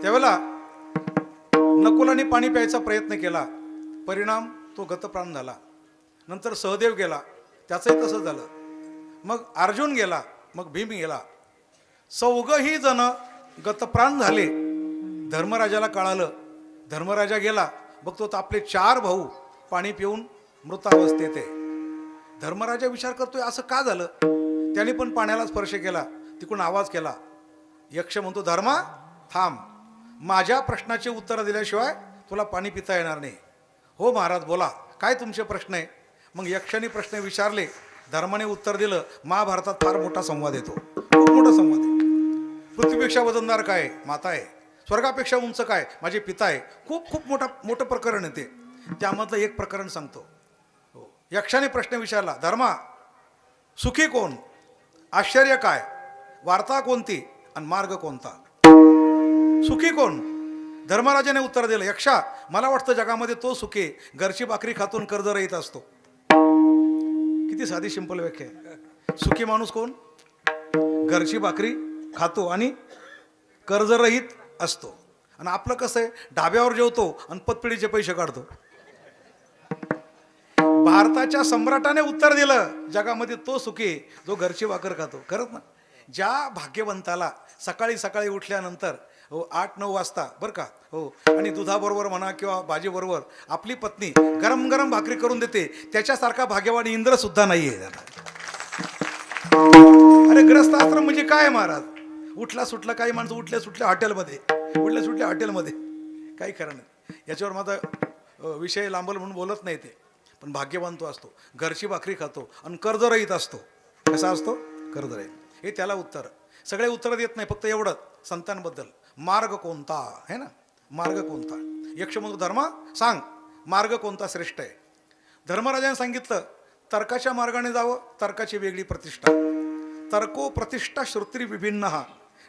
त्यावेळेला नकुलाने पाणी प्यायचा प्रयत्न केला. परिणाम तो गतप्राण झाला. नंतर सहदेव गेला त्याचंही तसंच झालं. मग अर्जुन गेला मग भीम गेला. चौघही जण गतप्राण झाले. धर्मराजाला कळालं. धर्मराजा गेला बघतो तर आपले 4 भाऊ पाणी पिऊन मृतावस्थेत आहे. धर्मराजा विचार करतोय असं का झालं. त्याने पण पाण्याला स्पर्श केला. तिकडून आवाज केला. यक्ष म्हणतो धर्मा थांब. माझ्या प्रश्नाचे उत्तर दिल्याशिवाय तुला पाणी पिता येणार नाही. हो महाराज बोला काय तुमचे प्रश्न आहे. मग यक्षाने प्रश्न विचारले. धर्माने उत्तर दिलं. महाभारतात फार मोठा संवाद येतो. खूप मोठा संवाद आहे. पृथ्वीपेक्षा वजनदार काय माता आहे. स्वर्गापेक्षा उंच काय माझे पिता आहे. खूप मोठं प्रकरण आहे ते. त्यामधलं एक प्रकरण सांगतो. यक्षाने प्रश्न विचारला धर्मा सुखी कोण. आश्चर्य काय. वार्ता कोणती आणि मार्ग कोणता. सुखी कोण. धर्मराजाने उत्तर दिलं यक्षा मला वाटतं जगामध्ये तो सुखी घरची भाकरी खातून कर्जरहित असतो. किती साधी सिंपल व्याख्या आहे. सुखी माणूस कोण. घरची भाकरी खातो आणि कर्जरहित असतो. आणि आपलं कसं आहे ढाब्यावर जेवतो आणि पतपिढीचे पैसे काढतो. भारताच्या सम्राटाने उत्तर दिलं जगामध्ये तो सुखी जो घरची भाकर खातो. खरंच ना. ज्या भाग्यवंताला सकाळी सकाळी उठल्यानंतर 8-9 वाजता बरं का हो आणि दुधाबरोबर म्हणा किंवा भाजीबरोबर आपली पत्नी गरम गरम भाकरी करून देते त्याच्यासारखा भाग्यवान इंद्र सुद्धा नाही आहे. अरे ग्रस्त आश्रम म्हणजे काय महाराज. उठला सुटला काही माणसं उठल्या सुटल्या हॉटेलमध्ये काही खरं नाही. याच्यावर माझा विषय लांबल म्हणून बोलत नाही ते. पण भाग्यवान तो असतो, घरची भाकरी खातो आणि कर्जरहित असतो. कसा असतो? कर्जरहित. हे त्याला उत्तर. सगळे उत्तर देत नाही, फक्त एवढंच संतांबद्दल. मार्ग कोणता आहे ना, मार्ग कोणता. यक्ष म्हणतो धर्मा सांग, मार्ग कोणता श्रेष्ठ आहे. धर्मराजाने सांगितलं तर्काच्या मार्गाने जावं, तर्काची वेगळी प्रतिष्ठा. तर्को प्रतिष्ठा श्रुती विभिन्न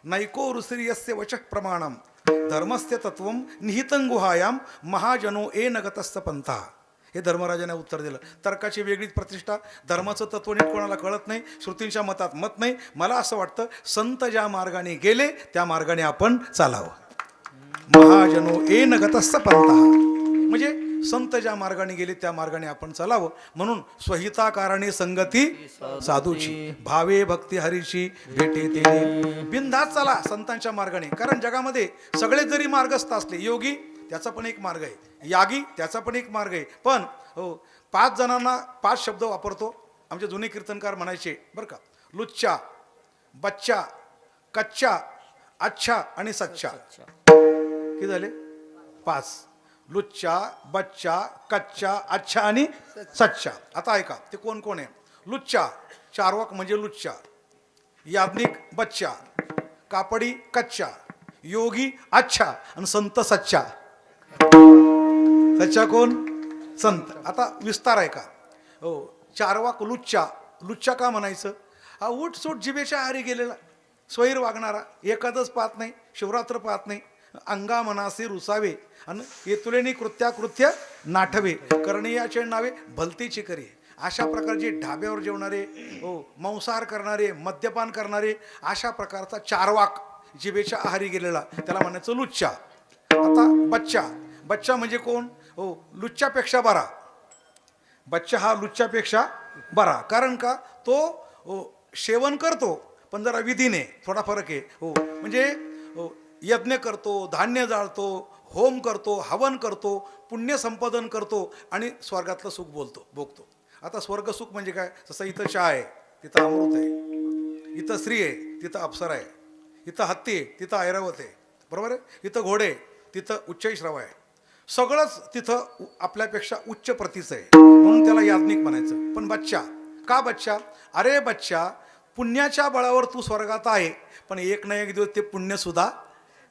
नैको रुसिरी यस्य वचः प्रमाणम धर्मस्य तत्वम निहितं गुहायाम महाजनो एन गतस्थ पंथा. हे धर्मराजाने उत्तर दिलं. तर्काची वेगळीच प्रतिष्ठा, धर्माचं तत्व नीट कोणाला कळत नाही, श्रुतींच्या मतात मत नाही. मला असं वाटतं संत ज्या मार्गाने गेले त्या मार्गाने आपण चालावं. महाजनो एन गतस्थ पंथा म्हणजे संत ज्या मार्गाने गेले त्या मार्गाने आपण चालावं. म्हणून स्वहिताकारणे संगती साधूची भावे भक्ती हरीची भेटे तेने. बिनधास्त चला संतांच्या मार्गाने. कारण जगामध्ये सगळे जरी मार्गस्थ असले, योगी त्याचा पण एक मार्ग आहे, यागी त्याचा पण एक मार्ग आहे. पण 5 जणांना 5 शब्द वापरतो. आमचे जुने कीर्तनकार म्हणायचे बरं का, लुच्चा, बच्चा, कच्चा, अच्छा आणि सच्चा. किती झाले? 5. लुच्चा, बच्चा, कच्चा, अच्छा आणि सच्चा. आता ऐका ते कोण कोण आहे. लुच्चा चारवाक म्हणजे लुच्चा, याज्ञिक बच्चा, कापडी कच्चा, योगी अच्छा आणि संत सच्चा. सच्चा कोण? संत. आता विस्तार आहे का? हो. चारवाक लुच्चा. लुच्चा का म्हणायचं? हा उठसूट जिभेच्या आहारी गेलेला, स्वैर वागणारा, एखादच पाहत नाही, शिवरात्र पाहत नाही, अंगा मनासी रुसावे आणि येतुलेनी कृत्याकृत्य नाठवे करणीयाचे नावे भलतीची करी. अशा प्रकारचे ढाब्यावर जेवणारे, मांसाहार करणारे, मद्यपान करणारे, अशा प्रकारचा चारवाक जिभेच्या आहारी गेलेला, त्याला म्हणायचं लुच्चा. आता बच्चा. बच्चा म्हणजे कोण? लुच्च्यापेक्षा बरा. बच्चा हा लुच्च्यापेक्षा बरा. कारण का? तो सेवन करतो पण जरा विधीने, थोडा फरक आहे. म्हणजे यज्ञ करतो, धान्य जाळतो, होम करतो, हवन करतो, पुण्य संपादन करतो आणि स्वर्गातलं सुख भोगतो. आता स्वर्ग सुख म्हणजे काय? जसं इथं चहा आहे तिथं अमृत आहे, इथं स्त्री आहे तिथं अप्सरा आहे, इथं हत्ती आहे तिथं ऐरावत आहे, बरोबर आहे, इथं घोडे तिथं उच्चैश्रव आहे. सगळंच तिथं आपल्यापेक्षा उच्च प्रतीचं आहे, म्हणून त्याला याज्ञिक म्हणायचं. पण बच्चा का? बच्चा अरे बच्चा, पुण्याच्या बळावर तू स्वर्गात आहे, पण एक ना एक दिवस ते पुण्यसुद्धा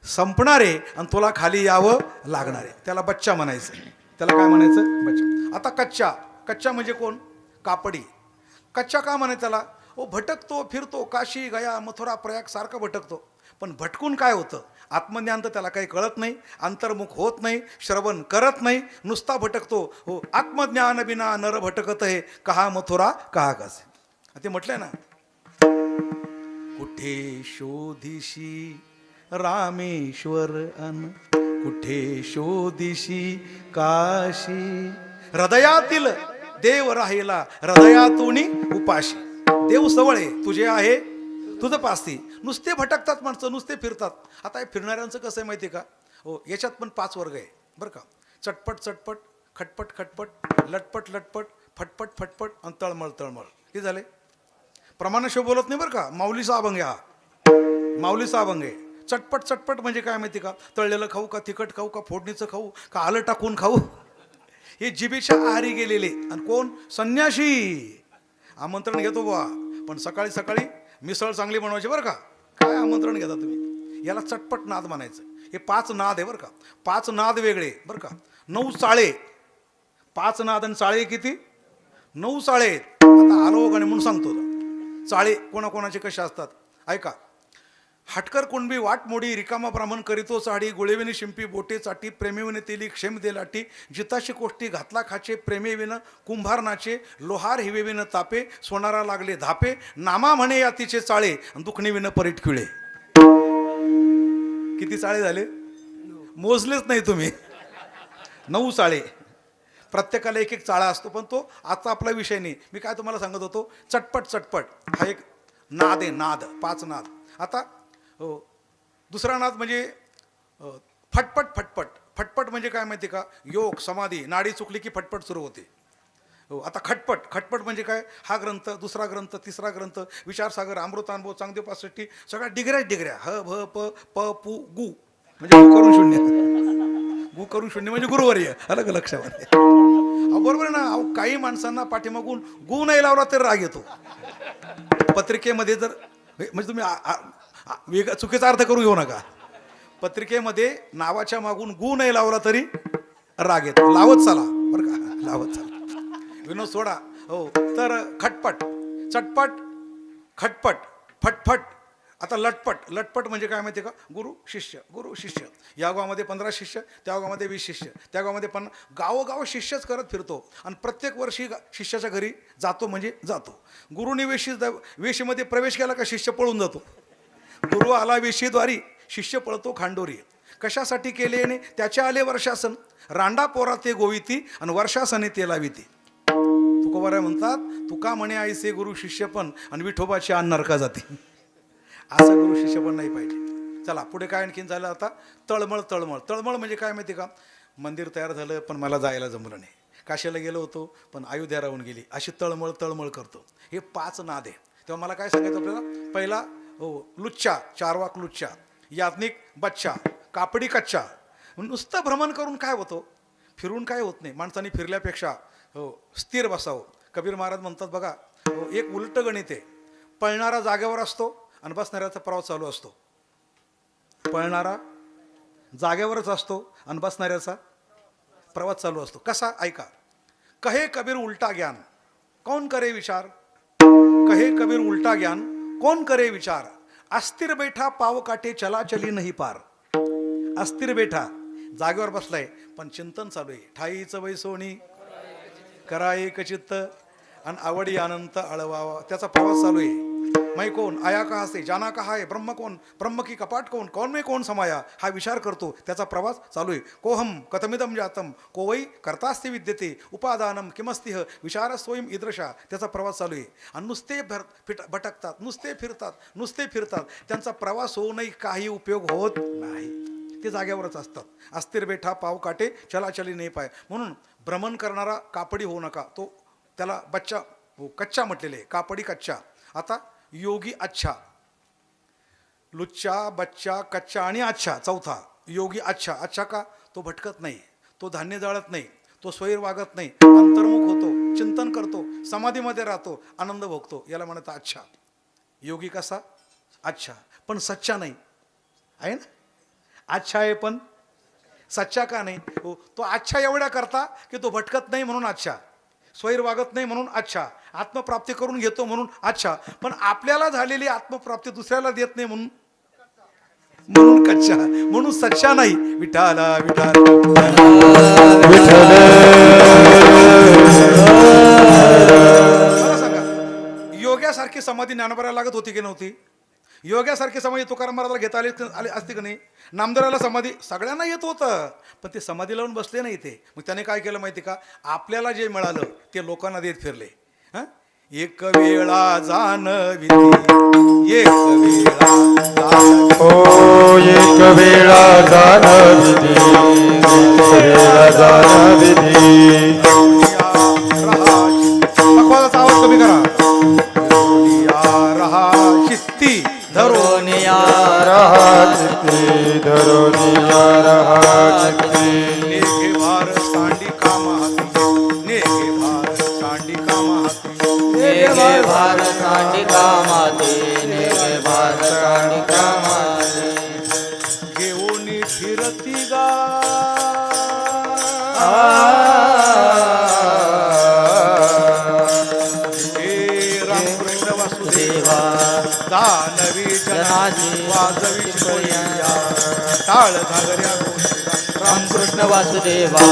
संपणार आहे आणि तुला खाली यावं लागणार आहे. त्याला बच्चा म्हणायचं. त्याला काय म्हणायचं? बच्चा. आता कच्चा. कच्चा म्हणजे कोण? कापडी. कच्चा का म्हणे त्याला? भटकतो, फिरतो, काशी गया मथुरा प्रयाग सारखं भटकतो, पण भटकून काय होतं? आत्मज्ञान तर त्याला काही कळत नाही, अंतर्मुख होत नाही, श्रवण करत नाही, नुसता भटकतो. आत्मज्ञान बिना नर भटकत आहे, कहा मथुरा कहा कासे. ते म्हटलंय ना, कुठे शोधिशी रामेश्वर अन कुठे शोधिशी काशी. हृदयातील देव राहिला हृदयातून उपाशी. देव सवळ आहे, तुझे आहे तुझं पासती. नुसते भटकतात माणसं, नुसते फिरतात. आता हे फिरणाऱ्यांचं कसं आहे माहिती आहे का? याच्यात पण 5 वर्ग आहे बरं का. चटपट चटपट, खटपट खटपट, लटपट लटपट, फटपट फटपट आणि तळमळ तळमळ. हे झाले. प्रमाणाशिवाय बोलत नाही बरं का. माऊलीचा अभंग आहे हा, माऊलीचा अभंग आहे. चटपट चटपट म्हणजे काय माहिती का? तळलेलं खाऊ का, तिखट खाऊ का, फोडणीचं खाऊ का, आलं टाकून खाऊ. हे जिभेच्या आहारी गेलेले. आणि कोण? संन्याशी. आमंत्रण घेतो बुवा, पण सकाळी सकाळी मिसळ चांगली बनवायची बरं का. काय आमंत्रण घेता तुम्ही? याला चटपट नाद म्हणायचं. हे 5 नाद आहे बरं का. 5 नाद वेगळे बरं का. 9 चाळे. 5 नाद आणि चाळे किती? 9 चाळे आहेत. आता आलो गाणे म्हणून सांगतो. चाळे कोणाकोणाचे कसे असतात ऐका. हटकर कुणबी वाट मोडी, रिकामा ब्राह्मण करीतो चाडी, गुळेविने शिंपी बोटे चाटी, प्रेमेविने तेली क्षेम दे लाटी, जिताशी कोष्टी घातला खाचे, प्रेमेविनं कुंभार नाचे, लोहार हिवेविनं तापे, सोनारा लागले धापे, नामा म्हणे यातीचे चाळे, दुखणेविनं परीट खिळे. किती चाळे झाले? मोजलेच नाही तुम्ही. 9 चाळे. प्रत्येकाला एक एक चाळा असतो, पण तो आजचा आपला विषय नाही. मी काय तुम्हाला सांगत होतो, चटपट चटपट हा एक नाद आहे. नाद 5 नाद. आता दुसरा नाद म्हणजे फटपट फटपट. फटपट म्हणजे काय माहिती का? योग समाधी, नाडी चुकली की फटपट सुरू होते. आता खटपट. खटपट म्हणजे काय? हा ग्रंथ, दुसरा ग्रंथ, तिसरा ग्रंथ, विचारसागर, अमृतानुभव, चांगदेव 65, सगळ्या डिग्र्या ह भ प प पू गु म्हणजे गु करून शून्य. गु करून शून्य म्हणजे गुरुवर्य. अलग लक्षामध्ये. अहो बरोबर आहे ना. अहो काही माणसांना पाठीमागून गु नाही लावला तर राग येतो. पत्रिकेमध्ये जर म्हणजे तुम्ही वेगळा चुकीचा अर्थ करू घेऊ नका. पत्रिकेमध्ये नावाच्या मागून गु नाही लावला तरी राग येतो. लावत चला बरं का, लावत चला. विनोद सोडा. हो तर खटपट, चटपट, खटपट, फटफट. आता लटपट. लटपट म्हणजे काय माहिती आहे का? गुरु शिष्य, गुरु शिष्य. या गावामध्ये 15 शिष्य, त्या गावामध्ये 20 शिष्य, त्या गावामध्ये 50. गावोगाव शिष्यच करत फिरतो आणि प्रत्येक वर्षी शिष्याच्या घरी जातो म्हणजे जातो. गुरुने वेशीमध्ये प्रवेश केला का शिष्य पळून जातो. गुरु आला वेशीद्वारी, शिष्य पळतो खांडोरी. कशासाठी केले ने त्याचे आले वर्षासन, रांडा पोरा ते गोविती आणि वर्षासने ते लाविती. तुकोबाराय म्हणतात, तुका म्हणे आईसे गुरु शिष्य पण आणि विठोबाची आण नरका जाते. असं गुरु शिष्य पण नाही पाहिजे. चला पुढे काय आणखीन झालं आता? तळमळ. तळमळ. तळमळ म्हणजे काय माहिती का? मंदिर तयार झालं पण मला जायला जमलं नाही. काशीला गेलो होतो पण अयोध्या राहून गेली. अशी तळमळ तळमळ करतो. हे 5 नाद आहे. तेव्हा मला काय सांगायचं आपल्याला? पहिला हो लुच्चा, चारवाक लुच्चा, याज्ञिक बच्चा, कापडी कच्चा. नुसतं भ्रमण करून काय होतं? फिरून काय होत नाही. माणसाने फिरल्यापेक्षा हो स्थिर बसावं. कबीर महाराज म्हणतात बघा, हो एक उलट गणित आहे. पळणारा जागेवर असतो आणि बसणाऱ्याचा प्रवास चालू असतो. पळणारा जागेवरच असतो आणि बसणाऱ्याचा प्रवास चालू असतो. कसा? ऐका. कहे कबीर उलटा ज्ञान कौन करे विचार, कहे कबीर उलटा ज्ञान कौन करे विचार, अस्थिर बैठा पाव काटे चला चली नाही पार. अस्थिर बैठा, जागेवर बसलाय पण चिंतन चालू आहे. ठाईचं बैसोणी करा एक चित्त आणि आवडी अनंत अळवावा. त्याचा प्रवास चालू आहे. मैं कोण, आया कहा से, जाना कहा है, ब्रह्म कोण, ब्रह्म की कपाट कोण, कौन में कोण समाया, हा विचार करतो. त्याचा प्रवास चालू आहे. कोहम कथमिदम जातम को वै कर्तास्ति विद्यते उपादानम किमस्तिह विचार स्वयं ईदृशा. त्याचा प्रवास चालू आहे. आणि नुसते भटकतात, नुसते फिरतात, नुसते फिरतात. त्यांचा प्रवास होऊनही काही उपयोग होत नाही. ते जाग्यावरच असतात. अस्थिर बैठा पाव काटे चलाचली नाही पाय. म्हणून भ्रमण करणारा कापडी होऊ नका. तो त्याला बच्चा हो कच्चा म्हटलेले आहे. कापडी कच्चा. आता योगी अच्छा. लुच्चा, बच्चा, कच्चा आणि अच्छा चौथा. योगी अच्छा. अच्छा का? तो भटकत नाही, तो धान्य जाळत नाही, तो स्वैर वागत नाही, अंतर्मुख होतो, चिंतन करतो, समाधीमध्ये राहतो, आनंद भोगतो. याला म्हणतात अच्छा. योगी कसा? अच्छा. पण सच्चा नाही आहे ना. अच्छा आहे पण सच्चा का नाही? हो तो अच्छा एवढ्या करता की तो भटकत नाही म्हणून अच्छा, स्वैर वागत नाही म्हणून अच्छा, आत्मप्राप्ती करून घेतो म्हणून अच्छा. पण आपल्याला झालेली आत्मप्राप्ती दुसऱ्याला देत नाही म्हणून कच्चा, म्हणून सच्चा नाही. विठाला विठाल मला सांगा, योग्यासारखी समाधी ज्ञानोबाला लागत होती की नव्हती? योग्यासारखी समाधी तुकाराम महाराजाला घेता आली असती की नाही? नामदेवाला समाधी सगळ्यांना येत होतं पण ते समाधी लावून बसले नाही ते. मग त्याने काय केलं माहिती का? आपल्याला जे मिळालं ते लोकांना देत फिरले. हां, एक वेळा जाणविधी, एक वेळा ओ एक वेळा जाणविधी, एक वेळा जाणविधी. पक्वाचा आवाज कमी करा. रहा शिस्ती धरोनिया रहा चित्ती, धरोनिया रहा चित्ती. नेघे भार सांडी कामा हाती, नेघे भार सांडी कामा हाती, नेगे भार सांडिका माते, नेगे भार सांडिका माते. घेऊन फिरती गा हे रामकृष्ण वासुदेवा, दानवी जनाची वाजवी शिकोया, टाळ घागऱ्या गोष्टीला रामकृष्ण वासुदेवा.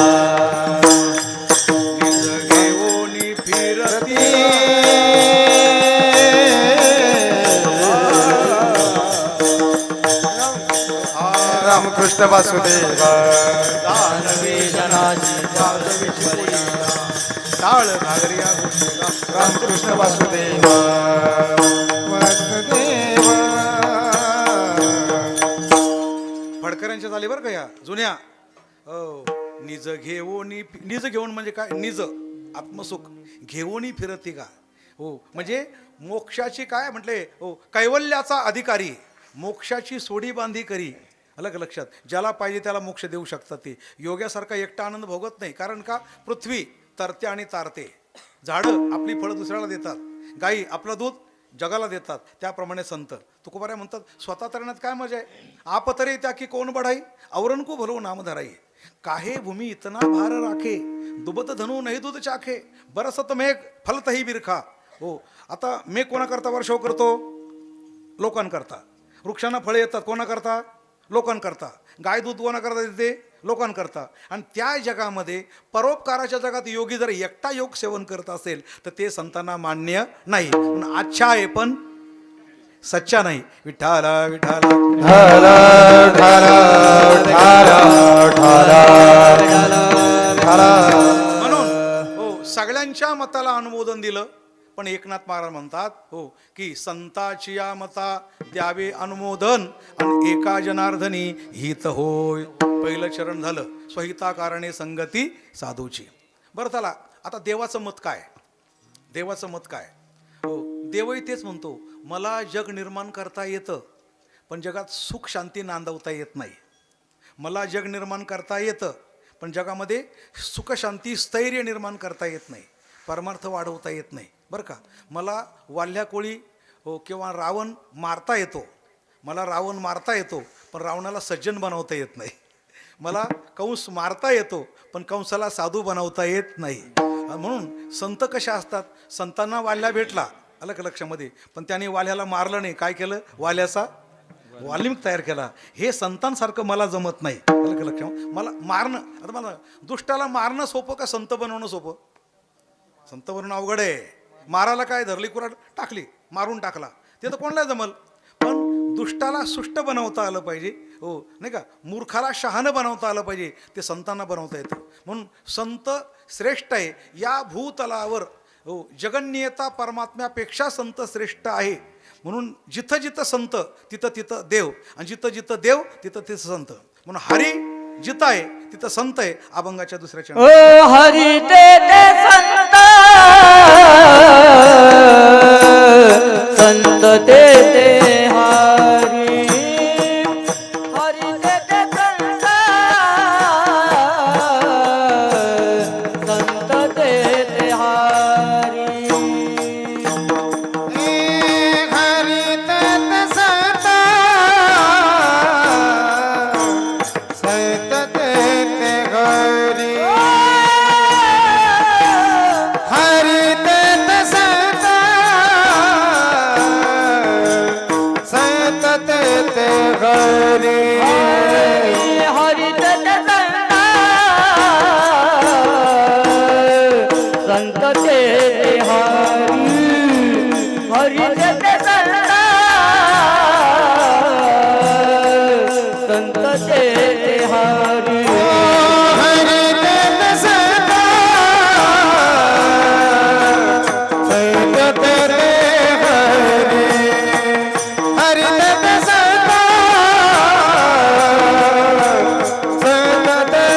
घेऊन फिरती रामकृष्ण वासुदेवा, दानवी जनाची वाजवी शिकोया, टाळ घागऱ्या गोष्टीला रामकृष्ण वासुदेवा. वासुदेवा. फडकऱ्यांच्या झाली बरं का या जुन्या. हो निज घेऊन, निज घेऊन म्हणजे काय? निज आत्मसुख घेऊन फिरती का. हो म्हणजे मोक्षाची काय म्हटले? हो कैवल्याचा अधिकारी, मोक्षाची सोडी बांधी करी. अलग लक्षात. ज्याला पाहिजे त्याला मोक्ष देऊ शकतात ते. योग्यासारखा एकटा आनंद भोगत नाही. कारण का? पृथ्वी तरते आणि तारते. झाडं आपली फळं दुसऱ्याला देतात, गायी आपलं दूध जगाला देतात, त्याप्रमाणे संत तुकोबाऱ्या म्हणतात, स्वतः तरण्यात काय मजा आहे. आप तरी त्या की कोण बढाई, औरण को भलो नाम धराई. काहे भूमी इतना भार राखे, दुबत धनु नाही दूध चाखे. बरसत मेघ फलतही बिरखा. हो, आता मेघ कोणाकरता वर्षाव करतो? लोकांकरता. वृक्षांना फळे येतात कोणाकरता? लोकांकरता. गाय दूध कोणाकरता देते? लोकांकरता. आणि त्या जगामध्ये परोपकाराच्या जगात योगी जर एकटा योग सेवन करत असेल तर ते संतांना मान्य नाही. म्हणून अच्छा आहे पण सच्चा नाही. विठाला विठाला ठाला ठाला ठाला ठाला. म्हणून हो, सगळ्यांच्या मताला अनुमोदन दिलं. पण एकनाथ महाराज म्हणतात हो की संताची या मता द्यावे अनुमोदन आणि एका जनार्दनी हित होय. पहिलं चरण झालं स्वहिताकारणे संगती साधूची. बरं चला, आता देवाचं मत काय? देवाचं मत काय? हो, देवही तेच म्हणतो, मला जग निर्माण करता येतं पण जगात सुख शांती नांदवता येत नाही. मला जग निर्माण करता येतं पण जगामध्ये सुख शांती स्थैर्य निर्माण करता येत नाही, परमार्थ वाढवता येत नाही. बरं का, मला वाल्ह्या कोळी हो किंवा रावण मारता येतो, मला रावण मारता येतो पण रावणाला सज्जन बनवता येत नाही. मला कंस मारता येतो पण कंसाला साधू बनवता येत नाही. म्हणून संत कशा असतात? संतांना वाल्या भेटला, आलं का लक्षामध्ये, पण त्याने वाल्याला मारलं नाही. काय केलं? वाल्याचा वाल्मिक तयार केला. हे संतांसारखं मला जमत नाही. आलं का लक्षामध्ये? मला मारणं, आता मला दुष्टाला मारणं सोपं का संत बनवणं सोपं? संत बनवणं अवघड आहे. मारायला काय, धरली कुऱ्हाड टाकली, मारून टाकला, ते तर कोणाला जमल. पण दुष्टाला सुष्ट बनवता आलं पाहिजे, हो नाही का, मूर्खाला शहाणं बनवता आलं पाहिजे, ते संतांना बनवता येतं. म्हणून संत श्रेष्ठ आहे या भूतलावर. हो, जगन्यता परमात्म्यापेक्षा संत श्रेष्ठ आहे. म्हणून जिथं जिथं संत तिथं तिथं देव, आणि जिथं जिथं देव तिथं तिथं संत. म्हणून हरी जिथं आहे तिथं संत आहे. अभंगाच्या दुसऱ्या चरणात ओ हरी ते संत, संत ते हरी. हरी ते संत, संत ते हरी. हरी ते संत, संत ते हरी. हरी ते संत, संत ते हरी. हरी ते संत, संत ते हरी. हरी ते संत, संत ते हरी. हरी ते संत, संत ते हरी. हरी ते संत, संत ते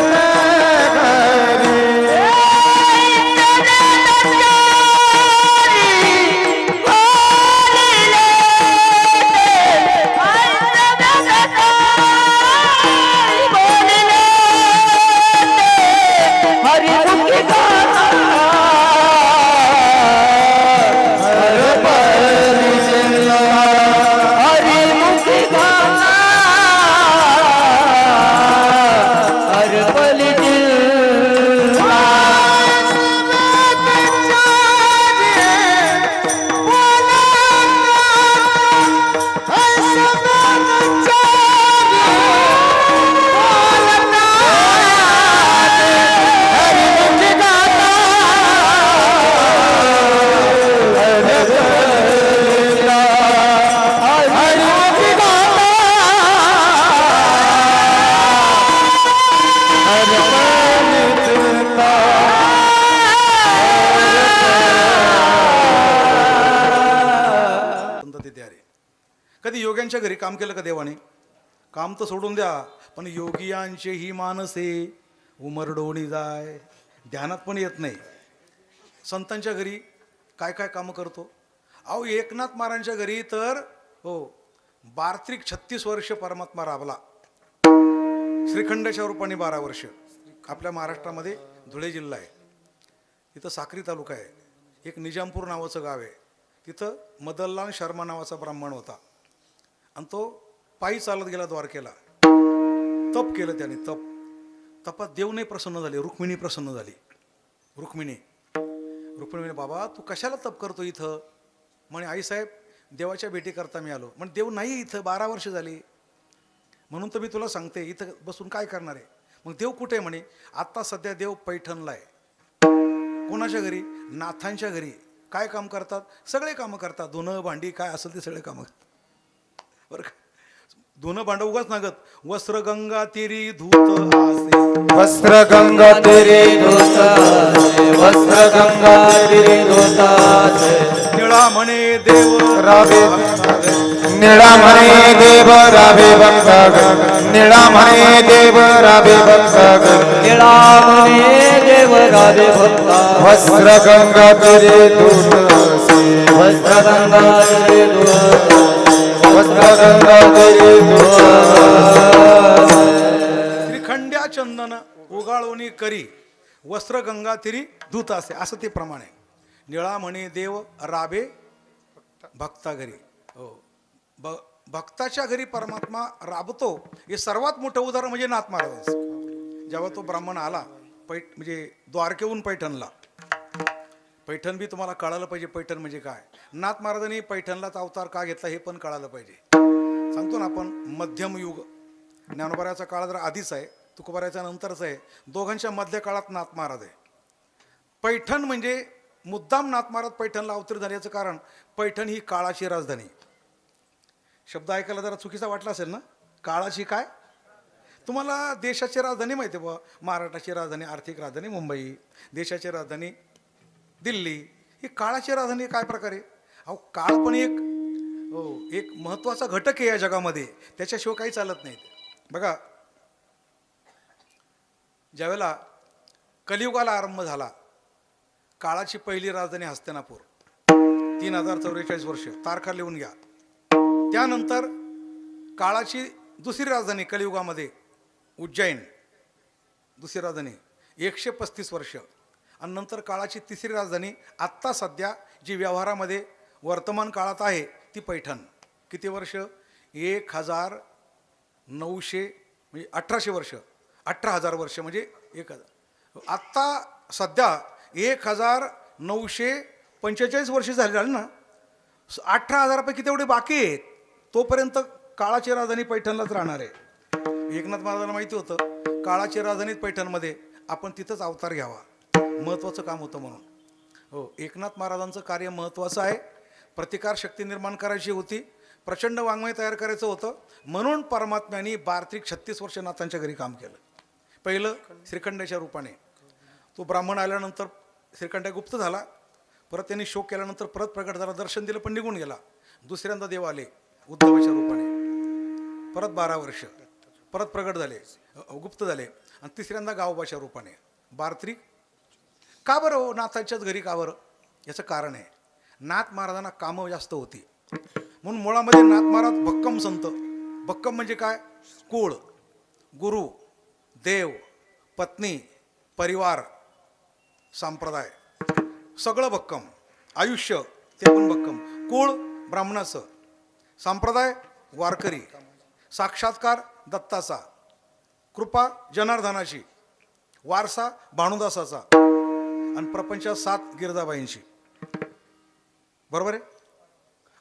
हरी. कधी योग्यांच्या घरी काम केलं का देवाने? काम तर सोडून द्या, पण योगियांचे ही मानसे उमरडोणी जाय, ध्यानात पण येत नाही. संतांच्या घरी काय काय कामं करतो. अहो एकनाथ महाराजांच्या घरी तर हो 32-36 वर्ष परमात्मा राबला. श्रीखंडाच्या रूपाने 12 वर्ष. आपल्या महाराष्ट्रामध्ये धुळे जिल्हा आहे. तिथं साक्री तालुका आहे. एक निजामपूर नावाचं गाव आहे. तिथं मदनलाल शर्मा नावाचा ब्राह्मण होता आणि तो पायी चालत गेला द्वारकेला. तप केलं त्याने. तपात देव नाही प्रसन्न झाले, रुक्मिणी प्रसन्न झाली. रुक्मिणी म्हणे, बाबा तू कशाला तप करतो इथं? म्हणे, आईसाहेब देवाच्या भेटीकरता मी आलो. म्हणे, देव नाही इथं, 12 वर्ष झाली, म्हणून तर मी तुला सांगते इथं बसून काय करणार आहे. मग देव कुठे आहे? म्हणे, आत्ता सध्या देव पैठणला आहे. कोणाच्या घरी? नाथांच्या घरी. काय काम करतात? सगळे कामं करतात, धुणं भांडी काय असेल ते सगळे कामं बरं का. धुणं भांडं उगाच नागत. वस्त्र गंगा तेरी धूत आसे, वस्त्र गंगा तेरे धोतासे, वस्त्र गंगा तेरे धोतासे. निळा म्हणे देव राबे निळा म्हणे देव राबे भक्त, निळा म्हणे देव राबे भक्त, निळा म्हणे देव राबे भक्त. वस्त्र गंगा तेरे धोतासे, वस्त्र गंगा तेरे धोतासे, वस्त्र गंगा तेरे धोतासे. त्रिखंड्या चंदन उगाळोनी करी, वस्त्र गंगा तिरी धूत असे, असं ते प्रमाण आहे. निळा म्हणे देव राबे भक्ता घरी. हो, भक्ताच्या घरी परमात्मा राबतो. हे सर्वात मोठं उदाहरण म्हणजे नाथ महाराजांचं. जेव्हा तो ब्राह्मण आला म्हणजे द्वारकेहून पैठणला. पैठण बी तुम्हाला कळालं पाहिजे, पैठण म्हणजे काय. नाथ महाराजांनी पैठणलाच अवतार का घेतला हे पण कळालं पाहिजे. सांगतो ना आपण, मध्यम युग. ज्ञानोबाराचा काळ जर आधीच आहे, तुकोबाराच्या नंतरच आहे. दोघांच्या मध्य काळात नाथ महाराज आहे. पैठण म्हणजे मुद्दाम नाथ महाराज पैठणला अवतरित झाल्याचं कारण, पैठण ही काळाची राजधानी. शब्द ऐकायला जरा चुकीचा वाटला असेल ना. काळाची काय? तुम्हाला देशाची राजधानी माहिती आहे बुवा. महाराष्ट्राची राजधानी, आर्थिक राजधानी मुंबई, देशाची राजधानी दिल्ली. ही काळाची राजधानी काय प्रकारे? अहो, काळ पण एक महत्त्वाचा घटक आहे या जगामध्ये. त्याच्याशिवाय काही चालत नाही. बघा, ज्यावेळेला कलियुगाला आरंभ झाला, काळाची पहिली राजधानी हस्तिनापूर, 3044 वर्ष, तारखा लिहून घ्या. त्यानंतर काळाची दुसरी राजधानी कलियुगामध्ये उज्जैन, दुसरी राजधानी 135 वर्ष. आणि नंतर काळाची तिसरी राजधानी आत्ता सध्या जी व्यवहारामध्ये वर्तमान काळात आहे ती पैठण. किती वर्ष? 1900 म्हणजे 1800 वर्ष, 18,000 वर्ष म्हणजे 1000. आत्ता सध्या 1945 वर्ष झाली ना. 18,000पैकी तेवढे बाकी आहेत. तोपर्यंत काळाची राजधानी पैठणलाच राहणार आहे. एकनाथ महाराजांना माहिती होतं काळाची राजधानीत पैठणमध्ये, आपण तिथंच अवतार घ्यावा, महत्त्वाचं काम होतं म्हणून. हो, एकनाथ महाराजांचं कार्य महत्त्वाचं आहे. प्रतिकार शक्ती निर्माण करायची होती, प्रचंड वाङ्मय तयार करायचं होतं, म्हणून परमात्म्याने 36 वर्ष नाथांच्या घरी काम केलं. पहिलं श्रीखंडाच्या रूपाने. तो ब्राह्मण आल्यानंतर श्रीखंड गुप्त झाला. परत त्यांनी शोक केल्यानंतर परत प्रकट झाला, दर्शन दिलं पण निघून गेला. दुसऱ्यांदा देव आले उद्धवाच्या रूपाने, परत 12 वर्ष, परत प्रकट झाले, गुप्त झाले. आणि तिसऱ्यांदा गावोबाच्या रूपाने. 32 का बरं हो नाथाच्याच घरी का बरं? याचं कारण आहे, नाथ महाराजांना कामं जास्त होती म्हणून. मुळामध्ये नाथ महाराज भक्कम संत. भक्कम म्हणजे काय? कुळ, गुरु, देव, पत्नी, परिवार, संप्रदाय सगळं भक्कम. आयुष्य ते पण भक्कम. कुळ ब्राह्मणाचं, संप्रदाय वारकरी, साक्षात्कार दत्ताचा, कृपा जनार्दनाची, वारसा भानुदासाचा, आणि प्रपंचात 7 गिरजाबाईंची. बरोबर आहे?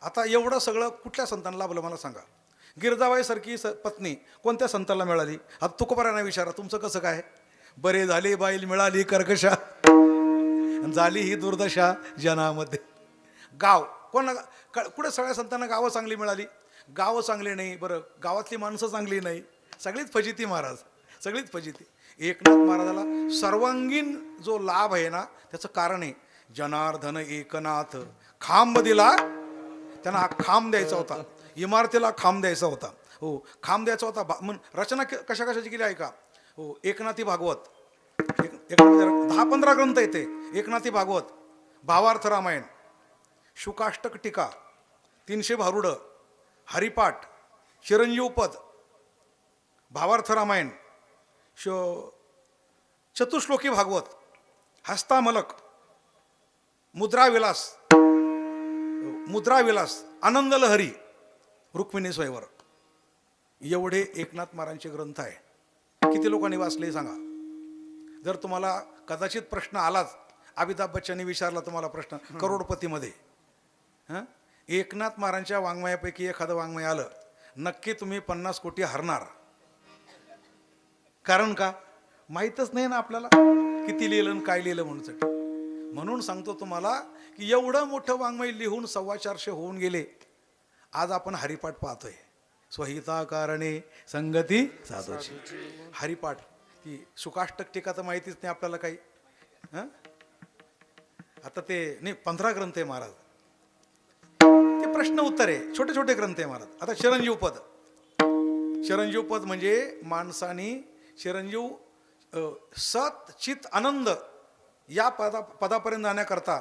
आता एवढं सगळं कुठल्या संतांना लाभलं मला सांगा. गिरजाबाईसारखी पत्नी कोणत्या संतांना मिळाली? आता तुकोबारांना विचारा, तुमचं कसं काय? बरे झाले बाईल मिळाली कर्कशा, झाली ही दुर्दशा जनामध्ये. गाव कुठे सगळ्या संतांना गावं चांगली मिळाली? गावं चांगली नाही. बरं, गावातली माणसं चांगली नाही, सगळीच फजिती महाराज, सगळीच फजिती. एकनाथ महाराजाला सर्वांगीण जो लाभ आहे ना, त्याचं कारण आहे जनार्दन एकनाथ खांब दिला. त्यांना हा खांब द्यायचा होता, इमारतीला खांब द्यायचा होता. हो, खांब द्यायचा होता. रचना कशा कशाची केली आहे का? हो, एकनाथी भागवत, 10-15 ग्रंथ येते. एकनाथी भागवत, भावार्थ रामायण, शुकाष्टक टीका, 300 भारुड, हरिपाठ, चिरंजीवपद, भावार्थ रामायण, चतुश्लोकी भागवत, हस्तामलक, मुद्राविलास, आनंदलहरी, रुक्मिणी स्वयंवर, एवढे एकनाथ महाराजांचे ग्रंथ आहे. किती लोकांनी वाचले सांगा. जर तुम्हाला कदाचित प्रश्न आलाच, अमिताभ बच्चननी विचारला तुम्हाला प्रश्न करोडपतीमध्ये, हां, एकनाथ महाराजांच्या वाङ्मयापैकी एखादं वाङ्मय आलं, नक्की तुम्ही 50 कोटी हरणार. कारण का माहीतच नाही ना आपल्याला किती लिहिलं आणि काय लिहिलं म्हणून सांगतो तुम्हाला की एवढं मोठं वाङ्मय लिहून 450 होऊन गेले. आज आपण हरिपाठ पाहतोय. स्वहिता कारणे संगती साधूची हरिपाठ. ती सुकाष्टक टीका तर माहितीच नाही आपल्याला काही. हां, आता ते नाही 15 ग्रंथ आहे महाराज, ते प्रश्न उत्तर आहे, छोटे छोटे ग्रंथ आहे महाराज. आता चिरंजीव पद म्हणजे माणसानी चिरंजीव सत चित आनंद या पदापर्यंत जाण्याकरता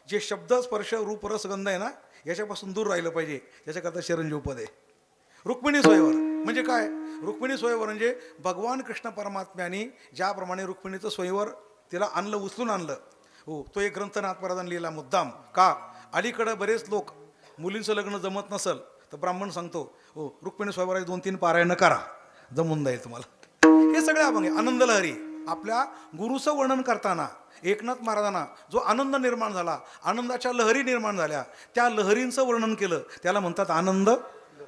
जे शब्द स्पर्श रूप रस गंध आहे ना, याच्यापासून दूर राहिलं पाहिजे, त्याच्याकरता चिरंजीव पद आहे. रुक्मिणी स्वयंवर म्हणजे काय? रुक्मिणी स्वयंवर म्हणजे भगवान कृष्ण परमात्म्याने ज्याप्रमाणे रुक्मिणीचं स्वयंवर तिला आणलं, उचलून आणलं, हो, तो एक ग्रंथ नाथ महाराजांनी लिहिला मुद्दाम. का? अलीकडं बरेच लोक मुलींचं लग्न जमत नसल तर ब्राह्मण सांगतो, हो, रुक्मिणी स्वयंवराचे 2-3 पारायण करा, जमून जाईल तुम्हाला. हे सगळे अभंग आहे. आनंदलहरी, आपल्या गुरुचं वर्णन करताना एकनाथ महाराजांना जो आनंद निर्माण झाला, आनंदाच्या लहरी निर्माण झाल्या, त्या लहरींचं वर्णन केलं, त्याला म्हणतात आनंद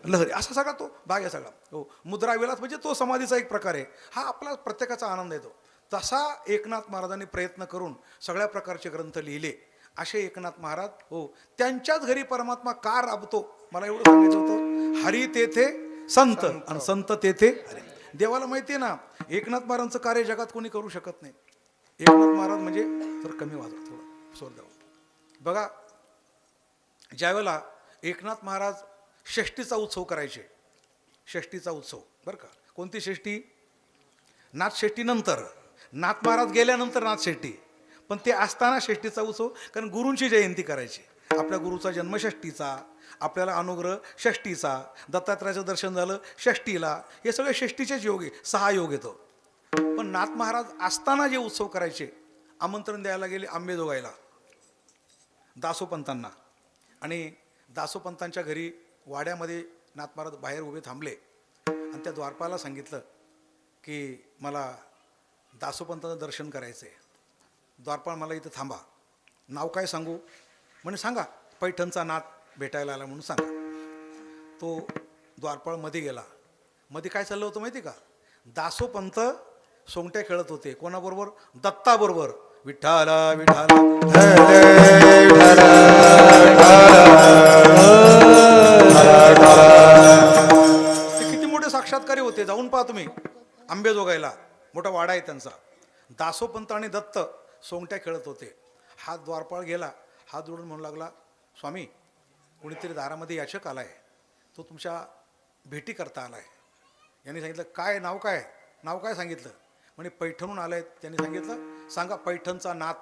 लहरी. असा सगळा तो भाग आहे सगळा. हो, मुद्राविलास म्हणजे तो समाधीचा एक प्रकार आहे. हा आपला प्रत्येकाचा आनंद येतो. तसा एकनाथ महाराजांनी प्रयत्न करून सगळ्या प्रकारचे ग्रंथ लिहिले. असे एकनाथ महाराज, हो, त्यांच्याच घरी परमात्मा का राबतो मला एवढं सांगायचं होतं. हरी तेथे संत आणि संत तेथे हरी. देवाला माहिती आहे ना, एकनाथ महाराजांचं कार्य जगात कोणी करू शकत नाही. एकनाथ महाराज म्हणजे तर कमी वाजवा थोडं सोड द्यावं. बघा, ज्यावेळेला एकनाथ महाराज षष्टीचा उत्सव करायचे, षष्टीचा उत्सव बरं का, कोणती षष्टी? नाथषष्टी नंतर, नाथ महाराज गेल्यानंतर नाथषष्टी, पण ते असताना षष्टीचा उत्सव, कारण गुरूंची जयंती करायची. आपल्या गुरुचा जन्म षष्टीचा, आपल्याला अनुग्रह षष्टीचा, दत्तात्रयाचं दर्शन झालं षष्टीला, हे सगळे षष्टीचेच योग आहे. 6 योग येतो. पण नाथ महाराज असताना जे उत्सव करायचे, आमंत्रण द्यायला गेले आंबेजोगाईला दासोपंतांना, आणि दासोपंतांच्या घरी वाड्यामध्ये नाथ महाराज बाहेर उभे थांबले आणि त्या द्वारपाला सांगितलं की मला दासोपंतांचं दर्शन करायचं आहे. द्वारपाल मला इथं थांबा, नाव काय सांगू? म्हणे सांगा, पैठणचा नाथ भेटायला आला म्हणून सांगा. तो द्वारपाळ मध्ये गेला. मध्ये काय चाललं होतं माहिती का? दासोपंत सोंगट्या खेळत होते. कोणाबरोबर? दत्ताबरोबर. विठ्ठला विठ्ठला ते किती मोठे साक्षात्कारी होते. जाऊन पहा तुम्ही आंबेजोगाईला, मोठा वाडा आहे त्यांचा. दासोपंत आणि दत्त सोंगट्या खेळत होते. हा द्वारपाळ गेला, हात जोडून म्हणू लागला, स्वामी, कोणीतरी दारामध्ये याचक आलाय, तो तुमच्या भेटी करता आलाय. यांनी सांगितलं, काय नाव काय? नाव काय सांगितलं? म्हणे पैठणहून आलाय. त्यांनी सांगितलं, सांगा पैठणचा नाथ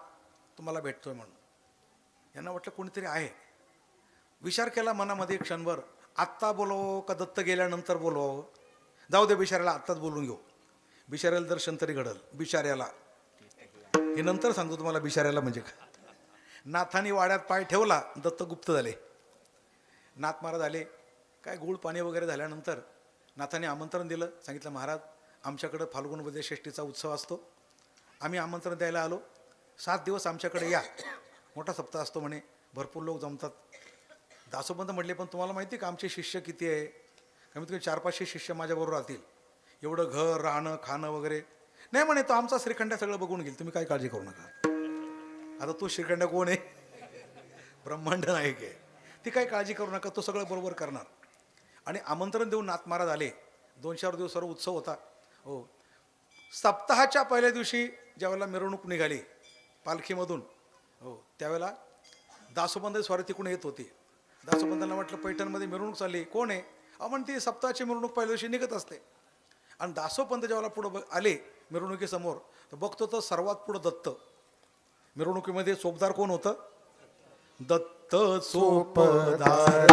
तुम्हाला भेटतोय म्हणून. यांना वाटलं कोणीतरी आहे. विचार केला मनामध्ये एक क्षणभर, आत्ता बोलवावं का दत्त गेल्यानंतर बोलवावं? जाऊ दे, बिचाऱ्याला आत्ताच बोलून घेऊ, बिचाऱ्याला दर्शन तरी घडल. बिचाऱ्याला हे नंतर सांगतो तुम्हाला, बिचाऱ्याला म्हणजे काय. नाथानी वाड्यात पाय ठेवला, दत्त गुप्त झाले. नाथ महाराज आले. काय गुळ पाणी वगैरे झाल्यानंतर नाथाने आमंत्रण दिलं. सांगितलं, महाराज, आमच्याकडं फाल्गुन वद्य षष्टीचा उत्सव असतो, आम्ही आमंत्रण द्यायला आलो, 7 दिवस आमच्याकडे या, मोठा सप्ताह असतो म्हणे, भरपूर लोक जमतात. दासोपंत म्हटले, पण तुम्हाला माहिती का आमचे शिष्य किती आहे? कमीत कमी 400-500 शिष्य माझ्याबरोबर राहतील. एवढं घर, राहणं, खाणं वगैरे नाही म्हणे. तो आमचा श्रीखंड सगळं बघून घेईल, तुम्ही काय काळजी करू नका. आता तो श्रीखंड कोण आहे? ब्रह्मांड नायक आहे. ती काही काळजी करू नका, तो सगळं बरोबर करणार. आणि आमंत्रण देऊन नाथ महाराज आले. 2-4 दिवस सर्व उत्सव होता. हो, सप्ताहाच्या पहिल्या दिवशी ज्यावेळेला मिरवणूक निघाली पालखीमधून, हो, त्यावेळेला दासोपंत स्वारी तिकडून येत होती. दासोपंतांना वाटलं पैठणमध्ये मिरवणूक चालली, कोण आहे? आपण ती सप्ताहाची मिरवणूक पहिल्या दिवशी निघत असते. आणि दासोपंत ज्यावेळेला पुढं आले मिरवणुकीसमोर, तर बघतो तर सर्वात पुढं दत्त. मिरवणुकीमध्ये चोपदार कोण होतं? दत्त चोपदार.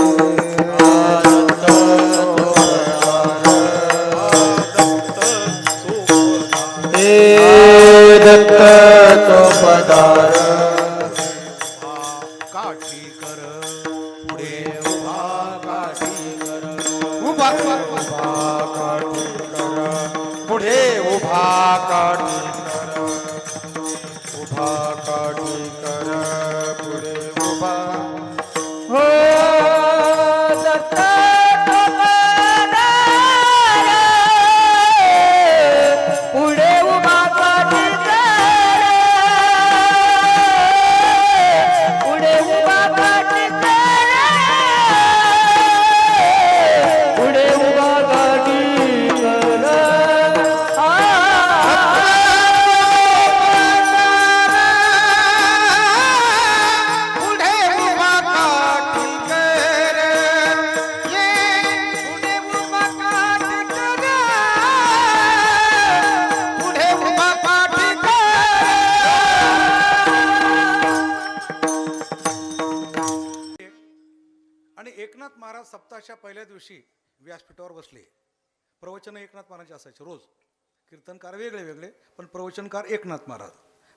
पुढे उभा काठी कर, उभा काठी कर, पुढे उभा हो दत्त पुढे उभा काठी कर, पुढे उभा काठी कर, पुढे उभा काठी कर. पुढे उभा काठी कर, ये पुढे उभा काठी कर, पुढे उभा काठी कर. आणि एकनाथ महाराज सप्ताहाच्या पहिल्या दिवशी व्यासपीठावर बसले. प्रवचन एकनाथ महाराज असायचे रोज. कीर्तनकार वेगळे वेगळे, पण प्रवचनकार एकनाथ महाराज.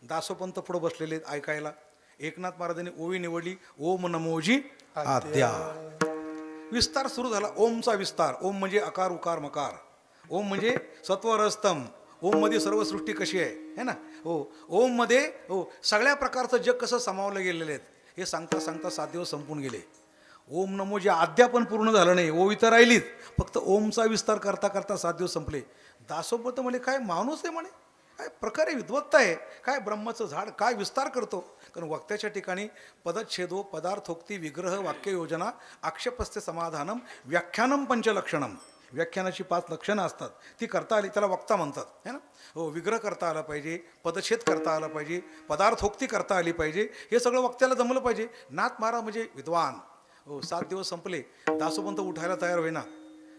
दासोपंत पुढे बसलेले आहेत ऐकायला. एकनाथ महाराजांनी ओवी निवडली, ओम नमोजी आद्या. विस्तार सुरू झाला. ओमचा विस्तार. ओम म्हणजे अकार उकार मकार. ओम म्हणजे सत्वरस्तम. ओम मध्ये सर्व सृष्टी कशी आहे है ना. हो, ओम मध्ये हो सगळ्या प्रकारचं जग कसं सामावलं गेलेलं आहे हे सांगता सांगता 7 दिवस संपून गेले. ओम नमो जे आद्या पण पूर्ण झालं नाही. ओवी तर राहिलीच, फक्त ओमचा विस्तार करता करता 7 दिवस संपले. दासोपंत म्हणे काय माणूस आहे म्हणे, काय प्रकारे विद्वत्ता आहे, काय ब्रह्माचं झाड काय विस्तार करतो. कारण वक्त्याच्या ठिकाणी पदच्छेदो पदार्थोक्ती विग्रह वाक्ययोजना आक्षेपस्ते समाधानम व्याख्यानम पंचलक्षणम. व्याख्यानाची 5 लक्षणं असतात, ती करता आली त्याला वक्ता म्हणतात है ना. हो, विग्रह करता आला पाहिजे, पदच्छेद करता आला पाहिजे, पदार्थोक्ती करता आली पाहिजे, हे सगळं वक्त्याला जमलं पाहिजे. नाथ महाराज म्हणजे विद्वान. हो, 7 दिवस संपले. दासोपंत उठायला तयार होईना.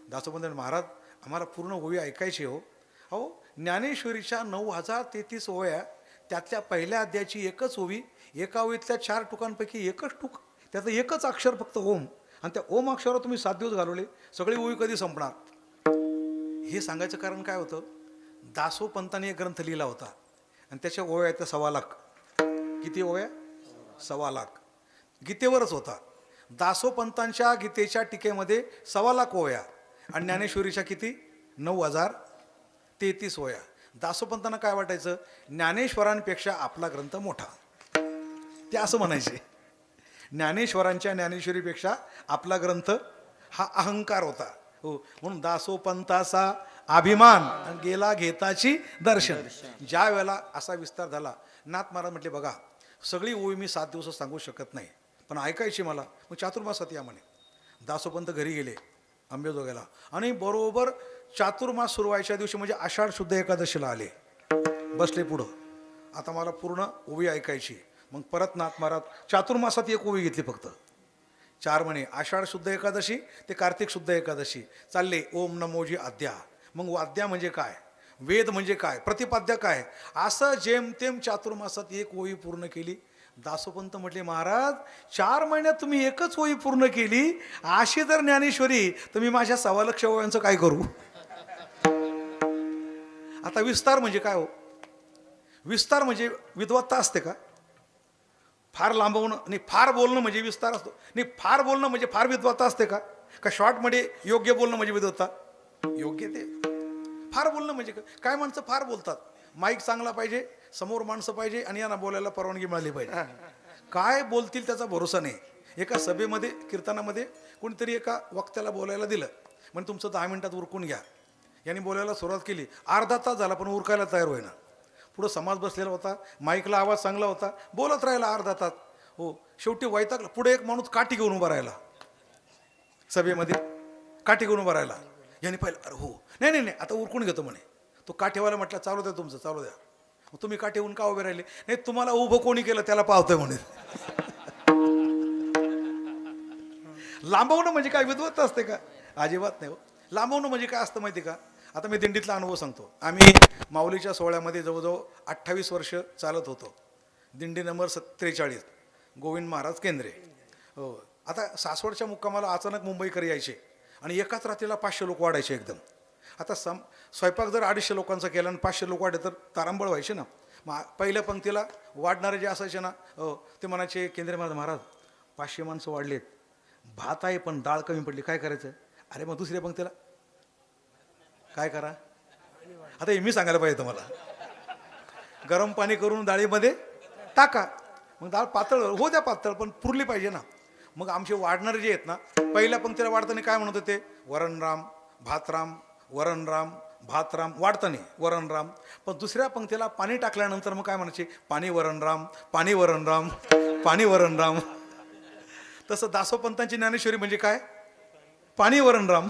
दासोपंत महाराज आम्हाला पूर्ण ओवी ऐकायची हो. अहो ज्ञानेश्वरीच्या 9033 ओव्या, त्यातल्या पहिल्या अध्यायाची एकच ओवी, एका ओवीतल्या 4 टुकांपैकी एकच टूक, त्याचं एकच अक्षर फक्त ओम, आणि त्या ओम अक्षरावर तुम्ही 7 दिवस घालवले, सगळी ओवी कधी संपणार. हे सांगायचं कारण काय होतं, दासोपंतांनी एक ग्रंथ लिहिला होता आणि त्याच्या ओव्या आहेत त्या 1.25 लाख. किती ओव्या? 1.25 लाख. गीतेवरच होता. दासोपंतांच्या गीतेच्या टीकेमध्ये 1.25 लाख ओव्या आणि ज्ञानेश्वरीच्या किती 9033 ओव्या. दासोपंतांना काय वाटायचं, ज्ञानेश्वरांपेक्षा आपला ग्रंथ मोठा. ते असं म्हणायचे, ज्ञानेश्वरांच्या ज्ञानेश्वरीपेक्षा आपला ग्रंथ हा अहंकार होता. हो, म्हणून दासोपंताचा अभिमान आणि गेला घेताची दर्शन. ज्या वेळेला असा विस्तार झाला, नाथ महाराज म्हटले बघा सगळी ओवी मी 7 दिवस सांगू शकत नाही, पण ऐकायची मला, मग चातुर्मासात या म्हणे. दासोपंत घरी गेले अंबेजोगाईला आणि बरोबर चातुर्मास सुरू व्हायच्या दिवशी म्हणजे आषाढ शुद्ध एकादशीला आले. बसले पुढं, आता मला पूर्ण ओवी ऐकायची. मग परत नाथ महाराज चातुर्मासात एक ओवी घेतली फक्त. 4 महिने, आषाढ शुद्ध एकादशी ते कार्तिक शुद्ध एकादशी चालले. ओम नमोजी आद्या. मग आद्या म्हणजे काय, वेद म्हणजे काय, प्रतिपाद्य काय, असं जेमतेम चातुर्मासात एक ओवी पूर्ण केली. दासोपंत म्हटले महाराज 4 महिन्यात तुम्ही एकच ओवी पूर्ण केली, अशी जर ज्ञानेश्वरी तर मी माझ्या 1.25 लाख ओव्यांचं काय करू. आता विस्तार म्हणजे काय हो, विस्तार म्हणजे विद्वत्ता असते का. फार लांबवणं आणि फार बोलणं म्हणजे विस्तार असतो. नाही, फार बोलणं म्हणजे फार विद्वत्ता असते का. का शॉर्टमध्ये योग्य बोलणं म्हणजे विद्वत्ता. योग्य ते फार बोलणं म्हणजे काय, माणसं फार बोलतात. माईक चांगला पाहिजे, समोर माणसं पाहिजे आणि यांना बोलायला परवानगी मिळाली पाहिजे. काय बोलतील त्याचा भरोसा नाही. एका सभेमध्ये कीर्तनामध्ये कोणीतरी एका वक्त्याला बोलायला दिलं, म्हणजे तुमचं 10 मिनिटात उरकून घ्या. यांनी बोलायला सुरुवात केली, अर्धा तास झाला पण उरकायला तयार होईना. पुढं समाज बसलेला होता, माईकला आवाज चांगला होता, बोलत राहिला अर्धा तास. हो, शेवटी वैतागला. पुढे एक माणूस काठी घेऊन उभा राहिला, सभेमध्ये काठी घेऊन उभा राहिला. यांनी पाहिलं, अरे हो नाही नाही नाही आता उरकून घेतो म्हणे. तो काठीवाला म्हटलं चालू द्या तुमचं, चालू द्या. तुम्ही काठी येऊन का उभे राहिले. नाही, तुम्हाला उभं कोणी केलं त्याला पावतोय म्हणे. लांबवणं म्हणजे काय विद्वत्त असते का. अजिबात नाही हो. लांबवणं म्हणजे काय असतं माहिती का. आता मी दिंडीतला अनुभव सांगतो. आम्ही माऊलीच्या सोहळ्यामध्ये जवळजवळ 28 वर्ष चालत होतो. दिंडी नंबर 43 गोविंद महाराज केंद्रे. हो, आता सासवडच्या मुक्कामाला अचानक मुंबईकर यायचे आणि एकाच रात्रीला 500 लोक वाढायचे एकदम. आता स्वयंपाक जर 250 लोकांचा केला आणि 500 लोक वाढले तर तारांबळ व्हायचे ना. मग पहिल्या पंक्तीला वाढणारे जे असायचे ना, ते म्हणायचे केंद्रे महाराज 500 माणसं वाढलेत, भात आहे पण डाळ कमी पडली, काय करायचं. अरे मग दुसऱ्या पंक्तीला काय करा, आता हे मी सांगायला पाहिजे तुम्हाला. गरम पाणी करून डाळीमध्ये टाका, मग डाळ पातळ हो द्या, पातळ पण पुरली पाहिजे ना. मग आमचे वाढणारे जे आहेत ना, पहिल्या पंक्तीला वाढताना काय म्हणत होते, वरणराम भातराम वरणराम भातराम वाढताना वरणराम. पण दुसऱ्या पंक्तीला पाणी टाकल्यानंतर मग काय म्हणायचे, पाणी वरणराम पाणी वरणराम पाणी वरणराम. तसं दासोपंतांची ज्ञानेश्वरी म्हणजे काय, पाणी वरणराम.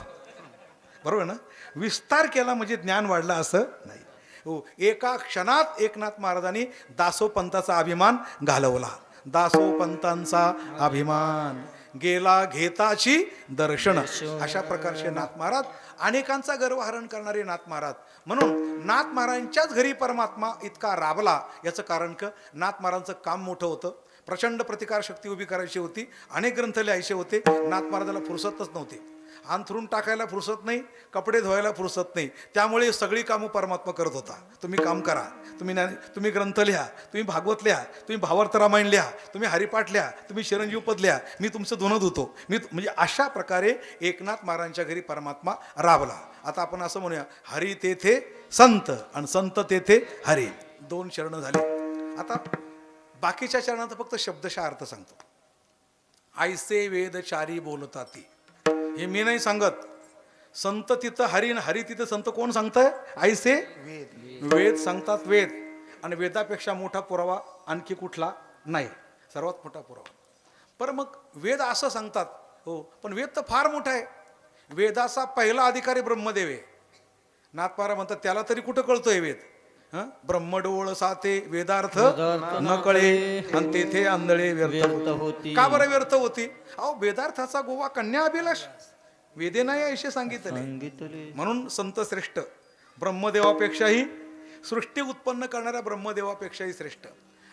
बरोबर ना. विस्तार केला म्हणजे ज्ञान वाढलं असं नाही. हो, एका क्षणात एकनाथ महाराजांनी दासोपंताचा अभिमान घालवला. दासोपंतांचा अभिमान गेला घेताची दर्शन. अशा प्रकारचे नाथ महाराज, अनेकांचा गर्वहरण करणारे नाथ महाराज. म्हणून नाथ महाराजांच्याच घरी परमात्मा इतका राबला. याचं कारण का, नाथ महाराजांचं काम मोठं होतं, प्रचंड प्रतिकार शक्ती उभी करायची होती, अनेक ग्रंथ लिहायचे होते. नाथ महाराजाला फुरसतच नव्हती. अंथरून टाकायला फुरसत नाही, कपडे धुवायला फुरसत नाही. त्यामुळे सगळी कामं परमात्मा करत होता. तुम्ही काम करा, तुम्ही ग्रंथ लिहा, तुम्ही भागवत लिहा, तुम्ही भावार्थ रामायण लिहा, तुम्ही हरिपाठ लिहा, तुम्ही चिरंजीव पद लिहा, मी तुमचं धुणं धुतो. म्हणजे अशा प्रकारे एकनाथ महाराजांच्या घरी परमात्मा राबला. आता आपण असं म्हणूया, हरी तेथे संत आणि संत तेथे हरी, दोन चरण झाले. आता बाकीच्या चरणात फक्त शब्दशः अर्थ सांगतो. आयसे वेदचारी बोलताती, हे मी नाही सांगत. संत तिथं हरी, हरी तिथं संत. कोण सांगताय, आयसे वेद सांगतात. वेद आणि वेदापेक्षा मोठा पुरावा आणखी कुठला नाही, सर्वात मोठा पुरावा. पर मग वेद असं सांगतात, हो, पण वेद तर फार मोठा आहे. वेदाचा पहिला अधिकारी ब्रह्मदेव आहे. नाथपारा म्हणतात त्याला तरी कुठं कळतोय वेद. ब्रह्मडोळ साते वेदार्थ न कळे आणि तेथे आंधळे व्यर्थ होती. का बरं व्यर्थ होती, अहो वेदार्थाचा गोवा कन्या अभिलाष वेदे नाही असे सांगितले. म्हणून संत श्रेष्ठ, ब्रह्मदेवापेक्षाही, सृष्टी उत्पन्न करणाऱ्या ब्रह्मदेवापेक्षाही श्रेष्ठ.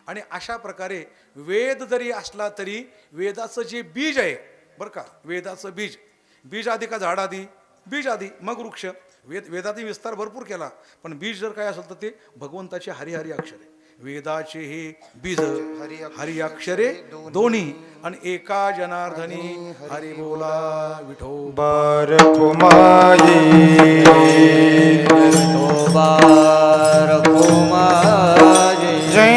आणि अशा प्रकारे वेद जरी असला तरी वेदाचं जे बीज आहे बरं का, वेदाचं बीज, बीज आधी का झाड आधी, बीज आधी मग वृक्ष. वेदाचा विस्तार भरपूर केला, पण बीज जर काय असेल तर ते भगवंताचे हरिहरी अक्षरे. वेदाचे हे बीज हरी अक्षरे दोन्ही, आणि एका जनार्दनी हरी बोला विठोबार कुमारी विठोबार कुमारी जय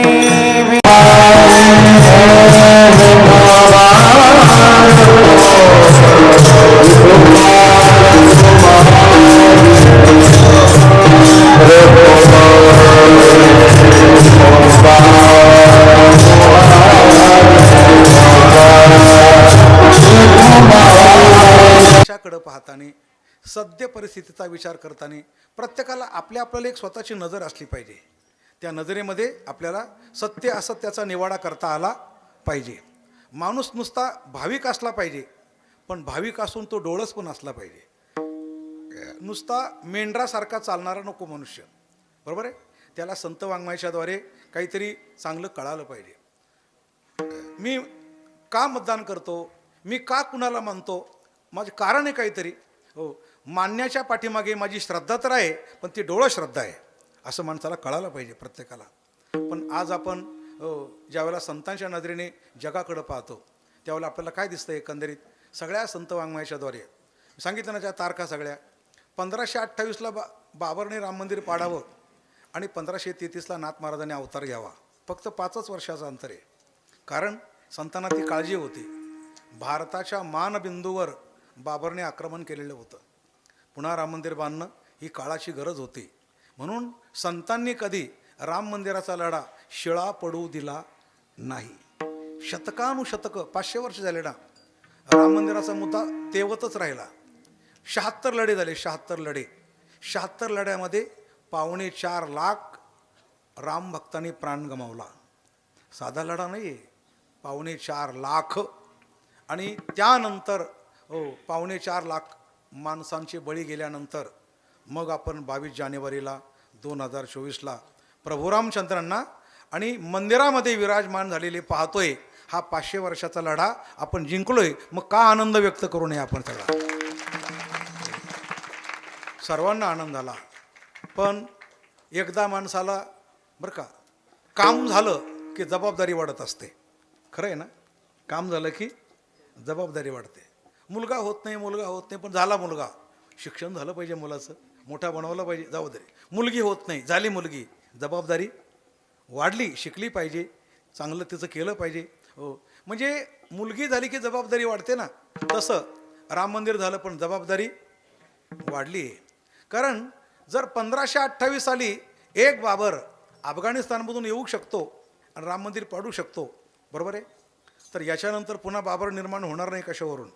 कडे पाहताना, सद्य परिस्थितीचा विचार करताना प्रत्येकाला आपल्याला एक स्वतःची नजर असली पाहिजे. त्या नजरेमध्ये आपल्याला सत्य असत्याचा निवाडा करता आला पाहिजे. माणूस नुसता भाविक असला पाहिजे, पण भाविक असून तो डोळस पण असला पाहिजे. नुसता मेंढरासारखा चालणारा नको मनुष्य, बरोबर आहे. त्याला संत वाङ्मयाच्याद्वारे काहीतरी चांगलं कळालं पाहिजे. मी का मतदान करतो, मी का कुणाला मानतो, माझे कारण आहे काहीतरी. हो, मानण्याच्या पाठीमागे माझी श्रद्धा तर आहे, पण ती डोळं श्रद्धा आहे असं माणसाला कळायला पाहिजे प्रत्येकाला. पण आज आपण ज्यावेळेला संतांच्या नजरेने जगाकडं पाहतो, त्यावेळेला आपल्याला काय दिसतं, एकंदरीत सगळ्या संत वाङ्मयाच्याद्वारे सांगितलं ना, त्या तारखा सगळ्या 1528ला बाबरने राम मंदिर पाडावं आणि 1533ला नाथ महाराजांनी अवतार घ्यावा. फक्त 5च वर्षाचं अंतर आहे. कारण संतांना ती काळजी होती. भारताच्या मानबिंदूवर बाबरने आक्रमण केलेलं होतं. पुन्हा राम मंदिर बांधणं ही काळाची गरज होती. म्हणून संतांनी कधी राम मंदिराचा लढा शिळा पडू दिला नाही. शतकानुशतकं 500 वर्ष झाले ना, राम मंदिराचा मुद्दा तेवतच राहिला. 76 लढे झाले, 76 लढे. 76 लढ्यामध्ये 4.25 लाख राम भक्तांनी प्राण गमावला. साधा लढा नाही आहे, 4.25 लाख. आणि त्यानंतर 4.25 लाख माणसांचे बळी गेल्यानंतर मग आपण 22 जानेवारीला 2024ला प्रभू रामचंद्रांना आणि मंदिरामध्ये विराजमान झालेले पाहतोय. हा 500 वर्षाचा लढा आपण जिंकलोय. मग का आनंद व्यक्त करू नये आपण सगळा. सर्वांना आनंद झाला. पण एकदा माणसाला बरं का काम झालं की जबाबदारी वाढत असते. खरं आहे ना, काम झालं की जबाबदारी वाढते. मुलगा होत नाही, पण झाला मुलगा, शिक्षण झालं पाहिजे मुलाचं. मोठा बनवला पाहिजे, जाऊ दे. मुलगी होत नाही, झाली मुलगी, जबाबदारी वाढली, शिकली पाहिजे, चांगलं तिचं केलं पाहिजे. हो, म्हणजे मुलगी झाली की जबाबदारी वाढते ना, तसं राम मंदिर झालं पण जबाबदारी वाढली आहे. कारण जर 1528 साली एक बाबर अफगाणिस्तानमधून येऊ शकतो आणि राम मंदिर पाडू शकतो, बरोबर आहे, तर याच्यानंतर पुन्हा बाबर निर्माण होणार नाही कशावरून?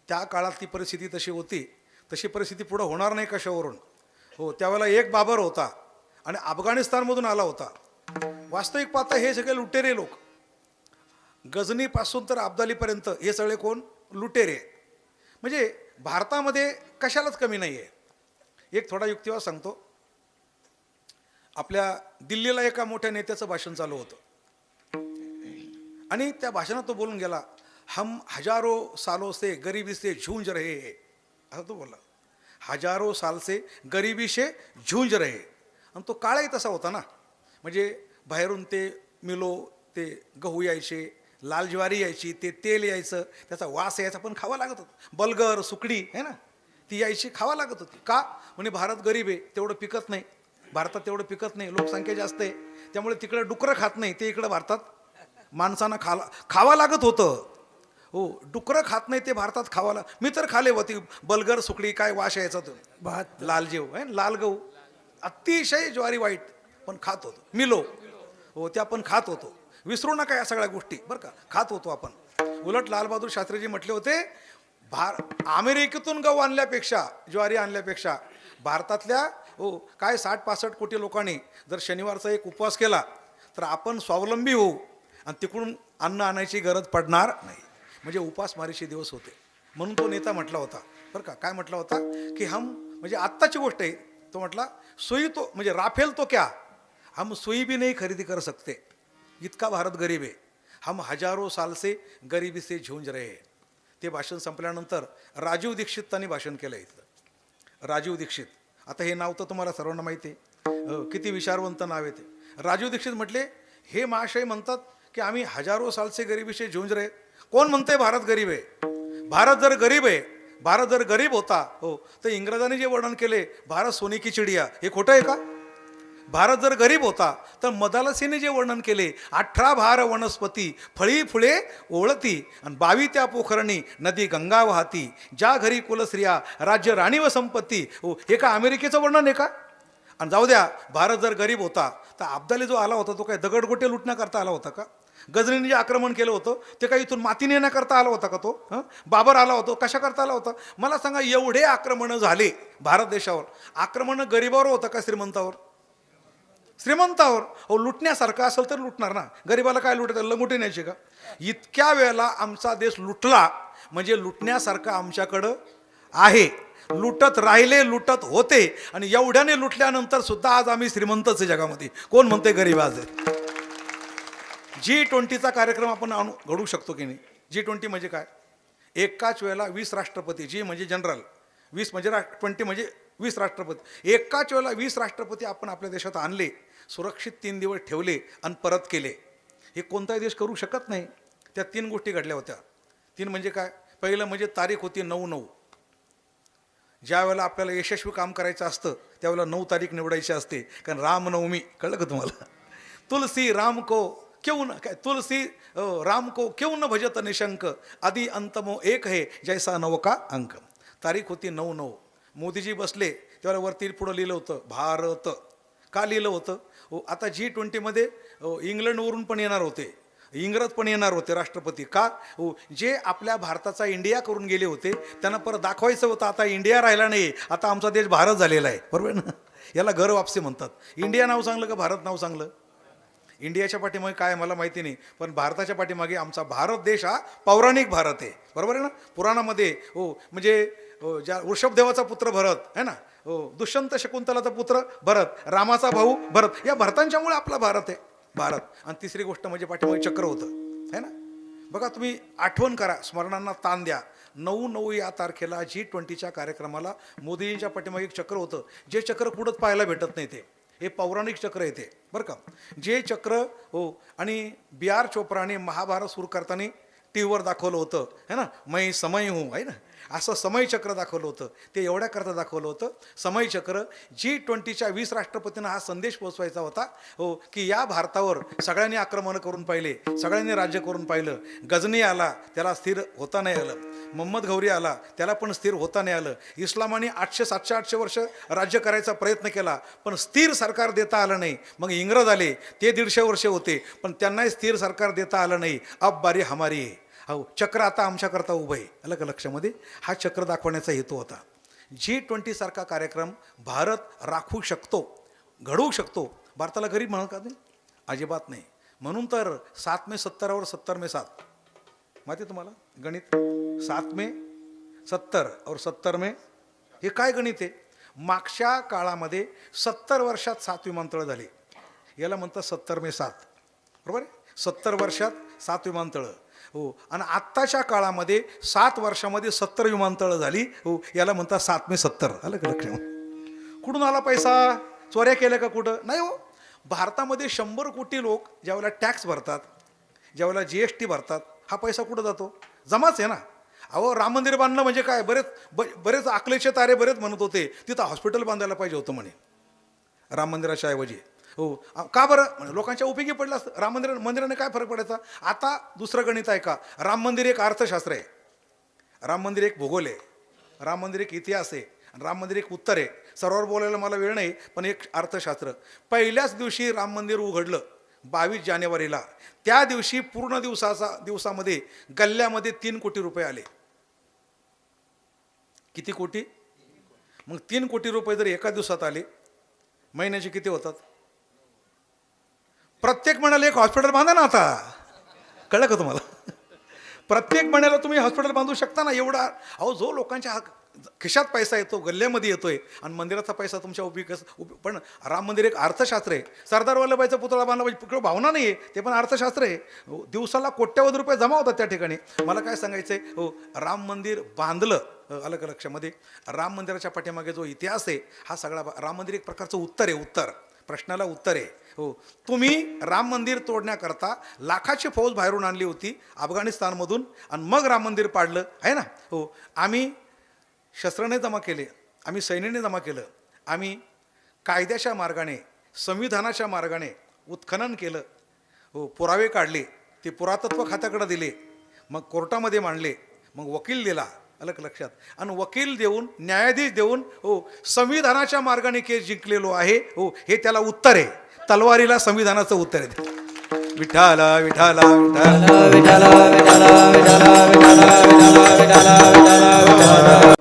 त्या काळात ती परिस्थिती तशी होती, तशी परिस्थिती पुढं होणार नाही कशावरून? हो, त्यावेळेला एक बाबर होता आणि अफगाणिस्तानमधून आला होता. वास्तविक पाहता हे सगळे लुटेरे लोक, गझनीपासून तर अब्दालीपर्यंत हे सगळे कोण? लुटेरे. म्हणजे भारतामध्ये कशालाच कमी नाही आहे. एक थोडा युक्तिवाद सांगतो. आपल्या दिल्लीला एका मोठ्या नेत्याचं भाषण चालू होतं आणि त्या भाषणात तो बोलून गेला, हम हजारो सालों से गरीबी से झूंझ रहे हैं, असं तो बोलला. हजारो साल से गरीबी से झूंझ रहे. आणि तो काळही तसा होता ना, म्हणजे बाहेरून ते मिलो, ते गहू यायचे, लाल ज्वारी यायची, ते तेल यायचं, त्याचा वास यायचा, पण खावा लागत होतं. बलगर, सुकडी आहे ना, ती यायची, खावा लागत होती. का? म्हणजे भारत गरीब आहे, तेवढं पिकत नाही, भारतात तेवढं पिकत नाही, लोकसंख्या जास्त आहे, त्यामुळे तिकडे डुकरं खात नाही, ते इकडं भारतात माणसांना खावा लागत होतं. हो, डुकरं खात नाही ते भारतात खावाला. मी तर खाले होती बलगर, सुकडी, काय वास यायचा तो, भात, लाल जेव आहे, लाल गहू, अतिशय ज्वारी वाईट, पण खात होतो. मिलो, हो, त्या पण खात होतो. विसरू नका या सगळ्या गोष्टी, बरं का, खात होतो आपण. उलट लालबहादूर शास्त्रीजी म्हटले होते, अमेरिकेतून गहू आणल्यापेक्षा, ज्वारी आणल्यापेक्षा भारतातल्या हो काय 60-65 कोटी लोकांनी जर शनिवारचा एक उपवास केला तर आपण स्वावलंबी होऊ आणि तिकडून अन्न आणायची गरज पडणार नाही. म्हणजे उपासमारीचे दिवस होते. म्हणून तो नेता म्हटला होता, बरं का, काय म्हटला होता की हम, म्हणजे आत्ताची गोष्ट आहे, तो म्हटला सुई तो म्हणजे राफेल तो क्या, हम सुई भी नहीं खरेदी कर सकते, इतका भारत गरीब आहे. हम हजारो साल से गरीबी से झूंझ रहे हैं. ते भाषण संपल्यानंतर राजीव दीक्षितांनी भाषण केलं इथलं. राजीव दीक्षित, आता हे नाव तर तुम्हाला सर्वांना माहिती आहे, किती विचारवंत नाव आहे ते. राजीव दीक्षित म्हटले, हे महाशय म्हणतात की आम्ही हजारो साल से गरीबी से झूंझ रहे. कोण म्हणते भारत गरीब आहे? भारत जर गरीब आहे, भारत जर गरीब होता हो, तर इंग्रजांनी जे वर्णन केले भारत सोने की चिडिया, हे खोटं आहे का? भारत जर गरीब होता तर मदालसीने जे वर्णन केले, 18 भार वनस्पती, फळी फुले ओळती आणि 22 त्या पोखरणी नदी गंगा वाहती, ज्या घरी कुलस्त्रिया राज्य राणी व संपत्ती, हो, हे का अमेरिकेचं वर्णन आहे का? आणि जाऊ द्या, भारत जर गरीब होता तर अब्दाली जो आला होता तो काय दगडगोटे लुटण्याकरता आला होता का? गजनीने जे आक्रमण केलं होतं ते काही इथून माती नेण्याकरता आला होता का तो? बाबर आला होता, कशा करता आला होता? मला सांगा, एवढे आक्रमणं झाले भारत देशावर, आक्रमणं गरिबावर होतं का श्रीमंतावर? श्रीमंतावर. हो, लुटण्यासारखं असेल तर लुटणार ना, गरिबाला काय लुटायचं, लंगोटी न्यायची का? इतक्या वेळेला आमचा देश लुटला, म्हणजे लुटण्यासारखं आमच्याकडं आहे. लुटत राहिले, लुटत होते, आणि एवढ्याने लुटल्यानंतर सुद्धा आज आम्ही श्रीमंतच आहे जगामध्ये. कोण म्हणते गरीब आज आहे? G20चा कार्यक्रम आपण घडू शकतो की नाही? G20 म्हणजे काय? एकाच वेळेला 20 राष्ट्रपती, जी म्हणजे जनरल, 20 म्हणजे 20 म्हणजे 20 राष्ट्रपती, एकाच वेळेला 20 राष्ट्रपती आपण आपल्या देशात आणले, सुरक्षित 3 दिवस ठेवले आणि परत केले. हे कोणताही देश करू शकत नाही. त्या 3 गोष्टी घडल्या होत्या. 3 म्हणजे काय? पहिलं म्हणजे तारीख होती 9/9. ज्या वेळेला आपल्याला यशस्वी काम करायचं असतं त्यावेळेला 9 तारीख निवडायची असते, कारण रामनवमी. कळलं का तुम्हाला? तुलसी राम को क्यों न, काय तुलसी राम को क्यों न भजत निशंक, आदि अंतमो एक है जैसा 9 का अंक. तारीख होती 9/9. मोदीजी बसले त्यावेळेला वरती पुढं लिहिलं होतं भारत. का लिहिलं होतं? हो, आता G20मध्ये इंग्लंडवरून पण येणार होते, इंग्रज पण येणार होते राष्ट्रपती. का? हो, जे आपल्या भारताचा इंडिया करून गेले होते त्यांना परत दाखवायचं होतं, आता इंडिया राहिला नाही, आता आमचा देश भारत झालेला आहे. बरोबर ना? याला घर वापसी म्हणतात. इंडिया नाव चांगलं का भारत नाव चांगलं? इंडियाच्या पाठीमागे काय मला माहिती नाही, पण भारताच्या पाठीमागे आमचा भारत देश हा पौराणिक भारत आहे. बरोबर आहे ना? पुराणामध्ये हो, म्हणजे ज्या वृषभदेवाचा पुत्र भरत आहे ना, हो, दुष्यंत शकुंतलाचा पुत्र भरत, रामाचा भाऊ भरत, या भरतांच्यामुळे आपला भारत आहे, भारत. आणि तिसरी गोष्ट म्हणजे पाठीमागे चक्र होतं, है ना? बघा, तुम्ही आठवण करा, स्मरणांना ताण द्या. 9/9 या तारखेला G20च्या कार्यक्रमाला मोदींच्या पाठीमागे एक चक्र होतं, जे चक्र कुठंच पाहायला भेटत नाही. हे पौराणिक चक्र येते, बरं का? जे चक्र हो, आणि B.R. चोप्राने महाभारत सुरू करताना टी व्हीवर दाखवलं होतं, है ना, मै समय हूँ, आहे ना. असं समयचक्र दाखवलं होतं. ते एवढ्याकरता दाखवलं होतं समयचक्र, G20च्या 20 राष्ट्रपतींना हा संदेश पोहोचवायचा होता हो, की या भारतावर सगळ्यांनी आक्रमण करून पाहिले, सगळ्यांनी राज्य करून पाहिलं. गजनी आला, त्याला स्थिर होता नाही आलं. मोहम्मद घौरी आला, त्याला पण स्थिर होता नाही आलं. इस्लामाने 800-700-800 वर्ष राज्य करायचा प्रयत्न केला, पण स्थिर सरकार देता आलं नाही. मग इंग्रज आले, ते 150 वर्ष होते, पण त्यांनाही स्थिर सरकार देता आलं नाही. अब बारी हमारी आहे. हो, चक्र आता आमच्याकरता उभं आहे. आलं का लक्षामध्ये? हा चक्र दाखवण्याचा हेतू होता. G20 सारखा कार्यक्रम भारत राखू शकतो, घडवू शकतो. भारताला गरीब म्हणत का नाही? अजिबात नाही. म्हणून तर 7 मे 70 और 70 में 7 माहिती आहे तुम्हाला गणित? 7 मे 70 और 70 में हे काय गणित आहे? मागच्या काळामध्ये 70 वर्षात 7 विमानतळं झाली. याला म्हणतात 70 मे 7. बरोबर आहे? 70 वर्षात 7 विमानतळं. हो, आणि आत्ताच्या काळामध्ये 7 वर्षामध्ये 70 विमानतळं झाली. हो, याला म्हणतात 7 मे 70. आलं का लक्षात? कुठून आला पैसा? चोऱ्या केल्या का कुठं? नाही हो. भारतामध्ये 100 कोटी लोक ज्यावेळेला टॅक्स भरतात, ज्यावेळेला GST भरतात, हा पैसा कुठं जातो? जमाच आहे ना. अहो, राम मंदिर बांधणं म्हणजे काय? बरेच अकलेचे तारे बरेच म्हणत होते तिथं हॉस्पिटल बांधायला पाहिजे होतं म्हणे राम मंदिराच्या ऐवजी. हो, का बरं? लोकांच्या उपयोगी पडलं असतं. राम मंदिराने काय फरक पडायचा? आता दुसरं गणित आहे का? राम मंदिर एक अर्थशास्त्र आहे, राम मंदिर एक भूगोल आहे, राम मंदिर एक इतिहास आहे, राम मंदिर एक उत्तर आहे. सर्वांवर बोलायला मला वेळ नाही, पण एक अर्थशास्त्र. पहिल्याच दिवशी राम मंदिर उघडलं 22 जानेवारीला. त्या दिवशी पूर्ण दिवसामध्ये गल्ल्यामध्ये 3 कोटी रुपये आले. किती कोटी? मग 3 कोटी रुपये जर एका दिवसात आले, महिन्याचे किती होतात? प्रत्येक महिन्याला एक हॉस्पिटल बांधा ना आता. कळलं का तुम्हाला? प्रत्येक महिन्याला तुम्ही हॉस्पिटल बांधू शकता ना. एवढा अहो, जो लोकांच्या खिशात पैसा येतो, गल्ल्यामध्ये येतोय, आणि मंदिराचा पैसा तुमच्या पण राम मंदिर एक अर्थशास्त्र आहे. सरदार वल्लभभाईचा पुतळा बांधला म्हणजे भावना नाही आहे, ते पण अर्थशास्त्र आहे. दिवसाला कोट्यवधी रुपये जमा होतात त्या ठिकाणी. मला काय सांगायचं आहे, हो, राम मंदिर बांधलं. आलं का लक्षामध्ये? राम मंदिराच्या पाठीमागे जो इतिहास आहे हा सगळा, राम मंदिर एक प्रकारचं उत्तर आहे. उत्तर प्रश्नाला उत्तर आहे. हो, तुम्ही राम मंदिर तोडण्याकरता लाखाची फौज बाहेरून आणली होती अफगाणिस्तानमधून, आणि मग राम मंदिर पाडलं आहे ना. हो, आम्ही शस्त्राने जमा केले, आम्ही सैन्याने जमा केलं, आम्ही कायद्याच्या मार्गाने, संविधानाच्या मार्गाने उत्खनन केलं. हो, पुरावे काढले, ते पुरातत्व खात्याकडे दिले, मग कोर्टामध्ये मांडले, मग वकील दिला. आलं का लक्षात? आणि वकील देऊन, न्यायाधीश देऊन, हो, संविधानाच्या मार्गाने केस जिंकलेलो आहे. हो, हे त्याला उत्तर आहे. तलवारीला संविधानाचं उत्तर आहे. विठाला विठाला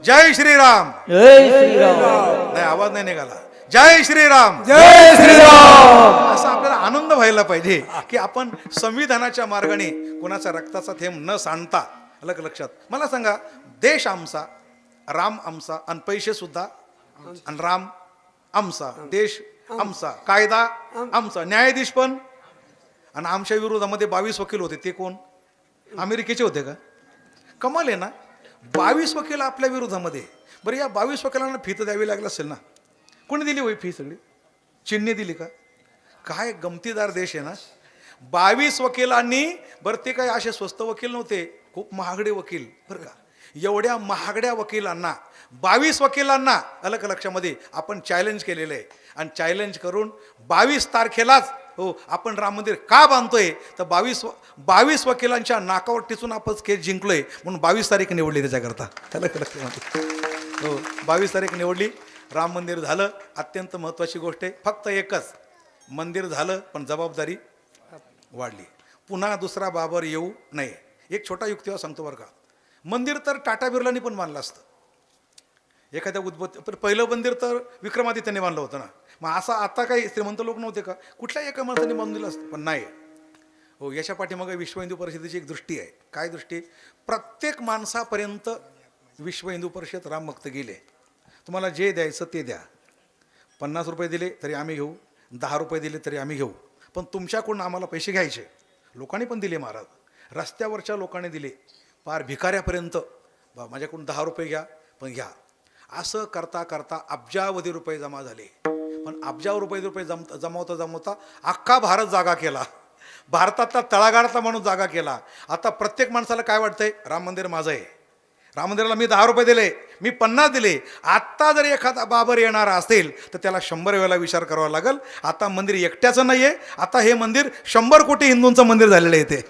जय श्रीराम. जय श्रीराम. नाही, आवाज नाही निघाला. जय श्रीराम. जय श्रीराम. असा आपल्याला आनंद व्हायला पाहिजे की आपण संविधानाच्या मार्गाने कोणाचा रक्ताचा थेंब न सांडता. आलं का लक्षात? मला सांगा, देश आमचा, राम आमचा, आणि पैसे सुद्धा, आणि राम आमचा, देश आमचा, कायदा आमचा, न्यायाधीश पण. आणि आमच्या विरोधामध्ये 22 वकील होते. ते कोण? अमेरिकेचे होते का? कमाल आहे ना. 22 वकील आपल्या विरोधामध्ये. बरं, या 22 वकिलांना फी तर द्यावी लागली असेल ना. कोणी दिली होई फी? सगळी चीनने दिली का? काय गमतीदार देश आहे ना. 22 वकिलांनी. बरं, ते काय असे स्वस्त वकील नव्हते, खूप महागडे वकील. बरं का? एवढ्या महागड्या वकिलांना, 22 वकिलांना, आलं का लक्षामध्ये, आपण चॅलेंज केलेलं आहे. आणि चॅलेंज करून 22 तारखेलाच, हो, आपण राम मंदिर का बांधतोय तर 22 वकिलांच्या नाकावर टिचून आपण केस जिंकलोय, म्हणून 22 तारीख निवडली त्याच्याकरता. आलं का लक्षामध्ये? हो, 22 तारीख निवडली. राम मंदिर झालं. अत्यंत महत्त्वाची गोष्ट आहे. फक्त एकच, मंदिर झालं पण जबाबदारी वाढली. पुन्हा दुसरा बाबर येऊ नये. एक छोटा युक्तिवाद सांगतो बरं का. मंदिर तर टाटा बिर्लांनी पण बांधलं असतं. एखाद्या पण पहिलं मंदिर तर विक्रमादित्याने बांधलं होतं ना. मग असा आता काही श्रीमंत लोक नव्हते का? कुठल्याही एका माणसाने बांधून दिलं असतं, पण नाही. हो, याच्या पाठीमागे विश्व हिंदू परिषदेची एक दृष्टी आहे. काय दृष्टी? प्रत्येक माणसापर्यंत विश्व हिंदू परिषद राम भक्त गेले. तुम्हाला जे द्यायचं ते द्या. 50 रुपये दिले तरी आम्ही घेऊ, 10 रुपये दिले तरी आम्ही घेऊ, पण तुमच्याकडून आम्हाला पैसे घ्यायचे. लोकांनी पण दिले महाराज. रस्त्यावरच्या लोकांनी दिले, पार भिकाऱ्यापर्यंत. माझ्याकडून 10 रुपये घ्या, पण घ्या. असं करता करता अब्जावधी रुपये जमा झाले. पण अब्जावर रुपये जमवता अख्खा भारत जागा केला. भारतातला तळागाळातला माणूस जागा केला. आता प्रत्येक माणसाला काय वाटतंय? राम मंदिर माझं आहे, राम मंदिराला मी 10 रुपये दिले, मी 50 दिले. आत्ता जर एखादा बाबर येणारा असेल तर त्याला 100 वेळा विचार करावा लागेल. आता मंदिर एकट्याचं नाही आहे, आता हे मंदिर 100 कोटी हिंदूंचं मंदिर झालेलं आहे ते.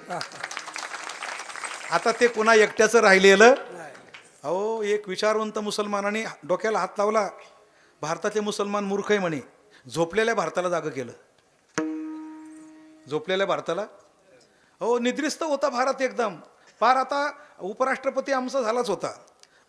आता ते कुणा एकट्याचं राहिलेलं. अहो, एक विचारवंत मुसलमानाने डोक्याला हात लावला. भारतातले मुसलमान मूर्ख आहे म्हणे, झोपलेल्या भारताला जागं केलं. झोपलेल्या भारताला, हो, निद्रिस्त होता भारत एकदम. फार आता उपराष्ट्रपती आमचा झालाच होता,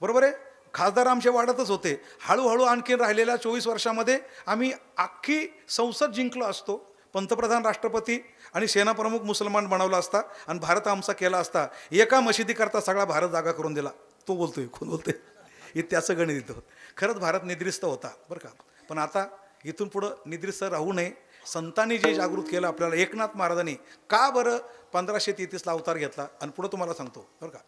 बरोबर आहे. खासदार आमचे वाढतच होते. हळूहळू आणखीन राहिलेल्या 24 वर्षामध्ये आम्ही अख्खी संसद जिंकलो असतो. पंतप्रधान, राष्ट्रपती आणि सेनाप्रमुख मुसलमान बनवला असता आणि भारत आमचा केला असता. एका मशिदीकरता सगळा भारत जागा करून दिला. तो बोलतोय, कोण बोलतोय? हे त्याचं गणित येतं. खरंच भारत निद्रिस्त होता बरं का. पण आता इथून पुढं निद्रिस्त राहू नये. संतांनी जे जागृत केलं आपल्याला, एकनाथ महाराजांनी का बरं 1533ला अवतार घेतला. आणि पुढं तुम्हाला सांगतो बरं का,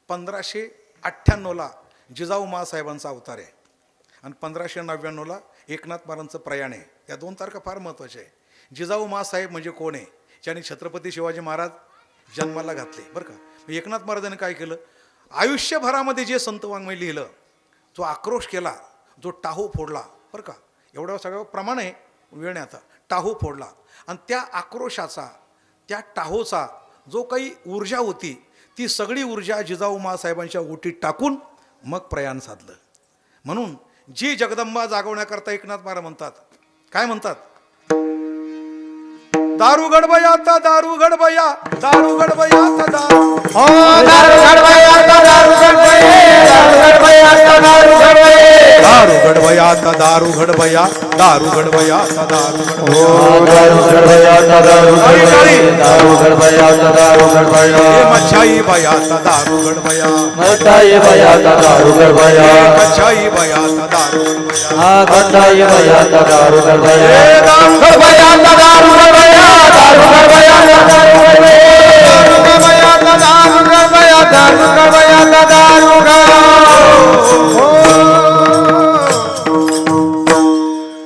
1598ला जिजाऊ माँसाहेबांचा अवतार आहे आणि 1599ला एकनाथ महाराजांचं प्रयाण आहे. या 2 तारखा फार महत्त्वाच्या आहे. जिजाऊ माँसाहेब म्हणजे कोण आहे? ज्यांनी छत्रपती शिवाजी महाराज जन्माला घातले बरं का. एकनाथ महाराजांनी काय केलं? आयुष्यभरामध्ये जे संत वाङ्मय लिहिलं, जो आक्रोश केला, जो टाहो फोडला बरं का, एवढं सगळं प्रमाण आहे, वेळ नाही आता. टाहो फोडला आणि त्या आक्रोशाचा, त्या टाहोचा जो काही ऊर्जा होती, ती सगळी ऊर्जा जिजाऊ माँसाहेबांच्या ओटीत टाकून मग प्रयाण साधलं. म्हणून जी जगदंबा जागवण्याकरता एकनाथ महाराज म्हणतात, काय म्हणतात? दारू गडबयाता, दारू गडबया, दारू गडबयाता, दारू हो दारू गडबयाता, दारू गडबये, दारू गडबयाता, दारू गडबये, दारू गडबयाता, दारू गडबया, दारू गडबयाता, दारू हो दारू गडबयाता, दारू गडबये, दारू गडबयाता, दारू गडबया, मच्छाई बयाता, दारू गडबया, मठाई बयाता, दारू गडबया, मच्छाई बयाता, दारू गडबया, हा गठाई बयाता, दारू गडबया, दारू गडबयाता, दारू गडबया, दारू गडबयाता, दारू गडबये, दारू गडबयाता, दारू गडबया, दारू गडबयाता, दारू गडबया.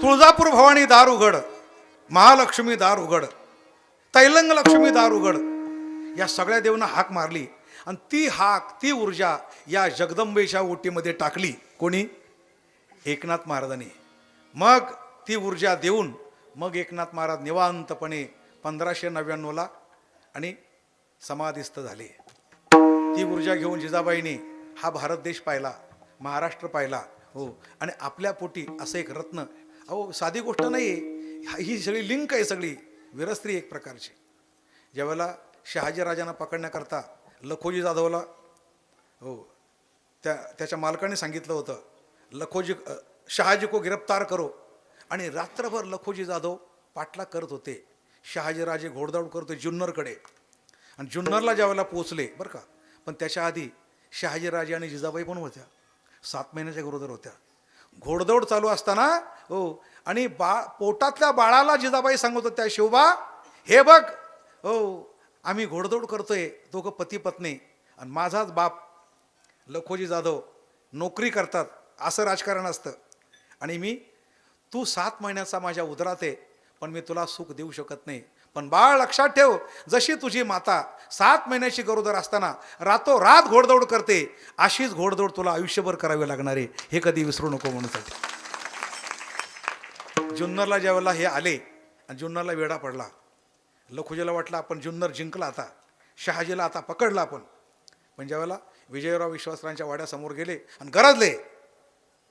तुळजापूर भवानी दार उघड, महालक्ष्मी दार उघड, तैलंग लक्ष्मी दार उघड, या सगळ्या देवांना हाक मारली आणि ती हाक, ती ऊर्जा या जगदंबेच्या ओटीमध्ये टाकली. कोणी? एकनाथ महाराजांनी. मग ती ऊर्जा देऊन मग एकनाथ महाराज निवांतपणे 1599ला आणि समाधिस्थ झाले. ती ऊर्जा घेऊन जिजाबाईंनी हा भारत देश पाहिला, महाराष्ट्र पाहिला. हो, आणि आपल्या पोटी असं एक रत्न. अहो, साधी गोष्ट नाही आहे, ही सगळी लिंक आहे, सगळी विरस्त्री एक प्रकारची. ज्यावेळेला शहाजीराजांना पकडण्याकरता लखोजी जाधवला, हो, त्याच्या मालकाने सांगितलं होतं, लखोजी शहाजी को गिरफ्तार करो. आणि रात्रभर लखोजी जाधव पाठलाग करत होते. शहाजीराजे घोडदौड करत होते जुन्नरकडे. आणि जुन्नरला ज्यावेळेला पोचले बरं का, पण त्याच्या आधी शहाजीराजे आणि जिजाबाई पण होत्या, 7 महिन्याच्या गरोदर होत्या. घोडदौड चालू असताना, हो, आणि पोटातल्या बाळाला जिजाबाई सांगत होत्या, शिवबा हे बघ, हो, आम्ही घोडदौड करतोय, दोघं पती पत्नी, आणि माझाच बाप लखोजी जाधव नोकरी करतात, असं राजकारण असतं. आणि तू 7 महिन्याचा माझ्या उदरात आहे, पण मी तुला सुख देऊ शकत नाही. पण बाळ लक्षात ठेव, जशी तुझी माता 7 महिन्याची गरोदर असताना रातोरात घोडदौड करते, अशीच घोडदौड तुला आयुष्यभर करावी लागणार आहे, हे कधी विसरू नको म्हणूसाठी. जुन्नरला ज्यावेळेला हे आले आणि जुन्नरला वेढा पडला, लखोजीला वाटलं आपण जुन्नर जिंकला, आता शहाजीला आता पकडला आपण. पण ज्यावेळेला विजयराव विश्वासरावांच्या वाड्यासमोर गेले आणि गरजले,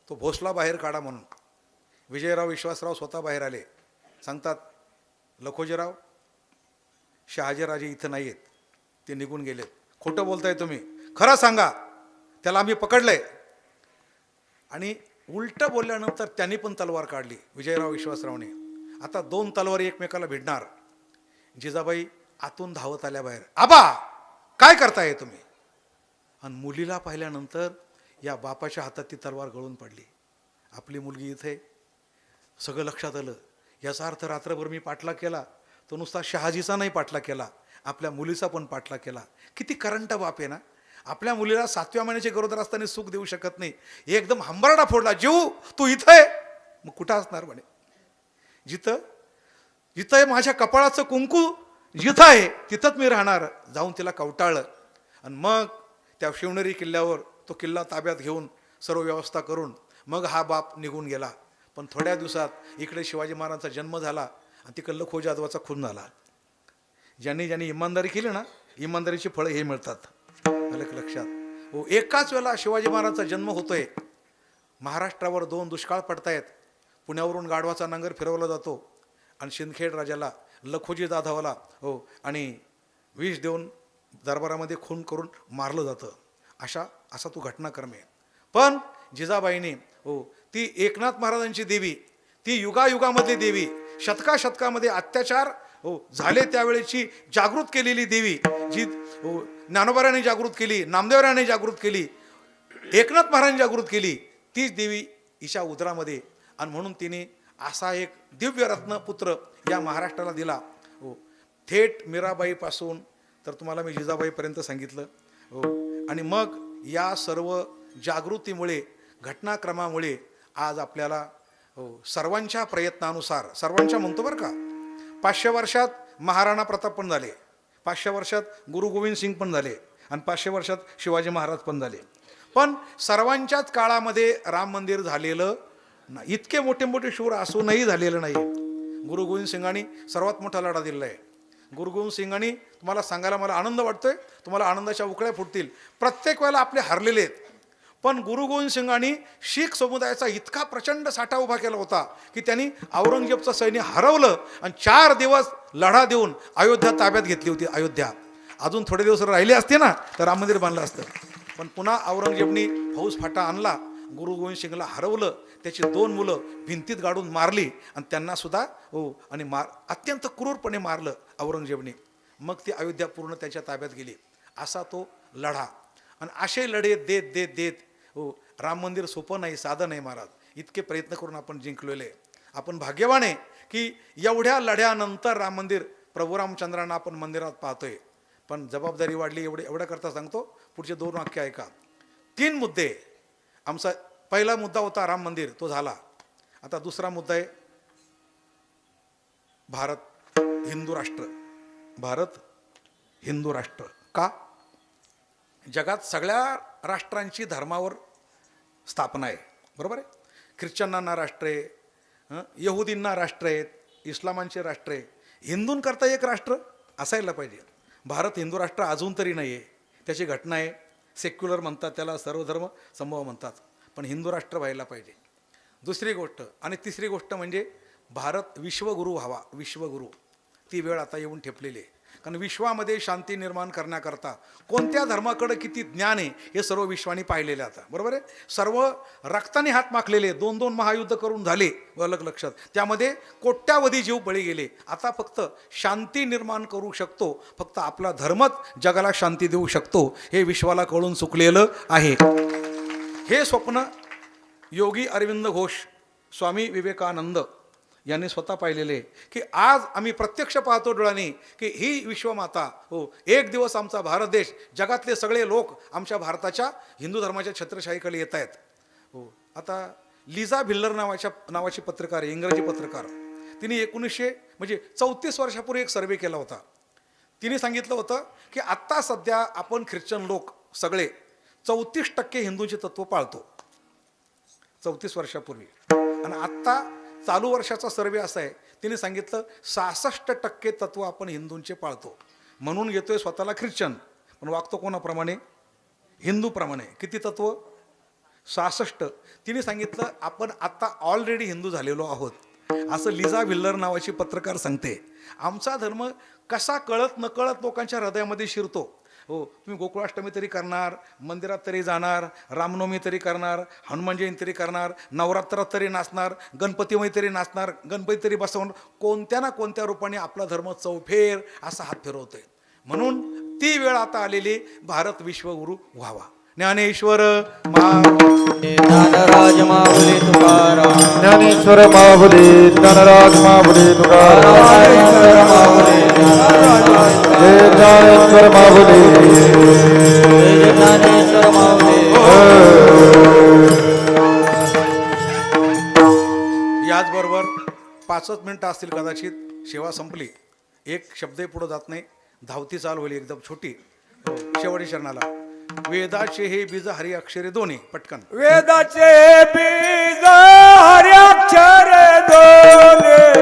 तो भोसला बाहेर काढा म्हणून. विजयराव विश्वासराव स्वतः बाहेर आले, सांगतात, लखोजीराव, शहाजीराजे इथं नाही आहेत, ते निघून गेलेत. खोटं बोलताय तुम्ही, खरं सांगा, त्याला आम्ही पकडलंय. आणि उलटं बोलल्यानंतर त्यांनी पण तलवार काढली, विजयराव विश्वासरावने. आता 2 तलवारी एकमेकाला भिडणार. जिजाबाई आतून धावत आल्या बाहेर, आबा काय करताय तुम्ही? आणि मुलीला पाहिल्यानंतर या बापाच्या हातात ती तलवार गळून पडली. आपली मुलगी इथे, सगळं लक्षात आलं. याचा अर्थ रात्रभर मी पाठलाग केला, तो नुसता शहाजीचा नाही पाठलाग केला, आपल्या मुलीचा पण पाठलाग केला. किती करंट बाप आहे ना. आपल्या मुलीला 7व्या महिन्याची गरोदर असताना सुख देऊ शकत नाही, एकदम हंबरडा फोडला, जीव तू इथं आहे, मग कुठं असणार म्हणे? जिथं माझ्या कपाळाचं कुंकू जिथं आहे तिथंच मी राहणार. जाऊन तिला कवटाळलं आणि मग त्या शिवनेरी किल्ल्यावर तो किल्ला ताब्यात घेऊन सर्व व्यवस्था करून मग हा बाप निघून गेला. पण थोड्या दिवसात इकडे शिवाजी महाराजांचा जन्म झाला आणि तिकडं लखो जाधवाचा खून झाला. ज्यांनी इमानदारी केली ना, इमानदारीची फळं हे मिळतात. आलं का लक्षात? हो, एकाच वेळेला शिवाजी महाराजांचा जन्म होतोय. महाराष्ट्रावर 2 दुष्काळ पडतायत. पुण्यावरून गाढवाचा नांगर फिरवला जातो आणि सिंदखेड राजाला लखोजी जाधवाला हो आणि विष देऊन दरबारामध्ये खून करून मारलं जातं. असा तो घटनाक्रम आहे. पण जिजाबाईंनी हो ती एकनाथ महाराजांची देवी, ती युगायुगामधली देवी, शतकामध्ये अत्याचार हो झाले त्यावेळेची जागृत केलेली देवी, जी हो ज्ञानोबाराने जागृत केली, नामदेवराने जागृत केली, एकनाथ महाराजांनी जागृत केली, तीच देवी ईशा उदरामध्ये. आणि म्हणून तिने असा एक दिव्य रत्न पुत्र या महाराष्ट्राला दिला. हो, थेट मीराबाईपासून तर तुम्हाला मी जिजाबाईपर्यंत सांगितलं. हो, आणि मग या सर्व जागृतीमुळे, घटनाक्रमामुळे आज आपल्याला हो सर्वांच्या प्रयत्नानुसार, सर्वांच्या म्हणतो बरं का, 500 वर्षात महाराणा प्रताप पण झाले, 500 वर्षात गुरु गोविंद सिंग पण झाले आणि 500 वर्षात शिवाजी महाराज पण झाले. पण सर्वांच्याच काळामध्ये राम मंदिर झालेलं नाही. इतके मोठे मोठे शूर असूनही झालेलं नाही. गुरु गोविंद सिंगांनी सर्वात मोठा लढा दिलेला आहे. गुरु गोविंद सिंगांनी, तुम्हाला सांगायला मला आनंद वाटतोय, तुम्हाला आनंदाच्या उकळ्या फुटतील. प्रत्येक वेळेला आपले हरलेले आहेत. पण गुरु गोविंद सिंगांनी शीख समुदायाचा इतका प्रचंड साठा उभा केला होता की त्यांनी औरंगजेबचं सैन्य हरवलं आणि 4 दिवस लढा देऊन अयोध्या ताब्यात घेतली होती. अयोध्या अजून थोडे दिवस राहिले असते ना तर राम मंदिर बांधलं असतं. पण पुन्हा औरंगजेबनी फौज फाटा आणला, गुरु गोविंद सिंगला हरवलं, त्याची 2 मुलं भिंतीत गाडून मारली आणि त्यांना सुद्धा हो आणि अत्यंत क्रूरपणे मारलं औरंगजेबने. मग ती अयोध्या पूर्ण त्याच्या ताब्यात गेली. असा तो लढा. आणि असे लढे देत देत देत हो राम मंदिर सोपं नाही, साधं नाही महाराज. इतके प्रयत्न करून आपण जिंकलेले. आपण भाग्यवान आहे की एवढ्या लढ्यानंतर राम मंदिर, प्रभू रामचंद्रांना आपण मंदिरात पाहतोय. पण जबाबदारी वाढली. एवढ्या करता सांगतो, पुढचे 2 वाक्य ऐका. 3 मुद्दे. आमचा पहिला मुद्दा होता राम मंदिर, तो झाला. आता दुसरा मुद्दा आहे भारत हिंदू राष्ट्र. भारत हिंदू राष्ट्र का? जगात सगळ्या राष्ट्रांची धर्मावर स्थापना आहे, बरोबर आहे. ख्रिश्चनांना राष्ट्र आहे, यहुदींना राष्ट्र आहेत, इस्लामांचे राष्ट्र आहे. हिंदूंकरता एक राष्ट्र असायला पाहिजे. भारत हिंदू राष्ट्र अजून तरी नाही आहे. त्याची घटना आहे. सेक्युलर म्हणतात त्याला, सर्वधर्म समभाव म्हणतात. पण हिंदू राष्ट्र व्हायला पाहिजे. दुसरी गोष्ट आणि तिसरी गोष्ट म्हणजे भारत विश्वगुरू व्हावा. विश्वगुरू ती वेळ आता येऊन ठेपलेली आहे. कारण विश्वामध्ये शांती निर्माण करण्याकरता कोणत्या धर्माकडे किती ज्ञान आहे हे सर्व विश्वाने पाहिलेले आता, बरोबर आहे. सर्व रक्ताने हात माखलेले. 2 महायुद्ध करून झाले, अलग लक्षात. त्यामध्ये कोट्यावधी जीव बळी गेले. आता फक्त शांती निर्माण करू शकतो, फक्त आपला धर्मच जगाला शांती देऊ शकतो, हे विश्वाला कळून चुकलेलं आहे. हे स्वप्न योगी अरविंद घोष, स्वामी विवेकानंद यांनी स्वतः पाहिलेले की आज आम्ही प्रत्यक्ष पाहतो डोळ्यांनी की ही विश्वमाता हो एक दिवस आमचा भारत देश, जगातले सगळे लोक आमच्या भारताच्या हिंदू धर्माच्या छत्रछायेखाली येत आहेत. हो, आता लिझा भिल्लर नावाची पत्रकार आहे, इंग्रजी पत्रकार. तिने 34 वर्षापूर्वी एक सर्वे केला होता. तिने सांगितलं होतं की आत्ता सध्या आपण ख्रिश्चन लोक सगळे 34% हिंदूंचे तत्व पाळतो 34 वर्षापूर्वी. आणि आत्ता चालू वर्षाचा सर्वे असा आहे, तिने सांगितलं 66% तत्व आपण हिंदूंचे पाळतो. म्हणून घेतोय स्वतःला ख्रिश्चन, पण वागतो कोणाप्रमाणे? हिंदूप्रमाणे. किती तत्व? 66. तिने सांगितलं आपण आता ऑलरेडी हिंदू झालेलो आहोत, असं लिझा व्हिल्लर नावाची पत्रकार सांगते. आमचा धर्म कसा कळत नकळत लोकांच्या हृदयामध्ये शिरतो. हो, तुम्ही गोकुळाष्टमी तरी करणार, मंदिरात तरी जाणार, रामनवमी तरी करणार, हनुमान जयंती तरी करणार, नवरात्रात तरी नाचणार, गणपतीमध्ये तरी नाचणार, गणपती तरी बसवणार. कोणत्या ना कोणत्या रूपाने आपला धर्म चौफेर असा हात फिरवतोय. म्हणून ती वेळ आता आलेली, भारत विश्वगुरू व्हावा. ज्ञानेश्वर ज्ञानराज माऊली तुकाराम, ज्ञानेश्वर माऊली ज्ञानराज माऊली तुकाराम, जय ज्ञानेश्वर माऊली, जय ज्ञानेश्वर माऊली. याचबरोबर 5 मिनिटं असतील कदाचित, सेवा संपली. एक शब्दही पुढं जात नाही, धावती चाल होईल एकदम छोटी. हो, शेवटी शरणाला वेदाचे हे बीज हरी अक्षरे दोन्ही पटकन वेदाचे बीज हरी अक्षर दोन्ही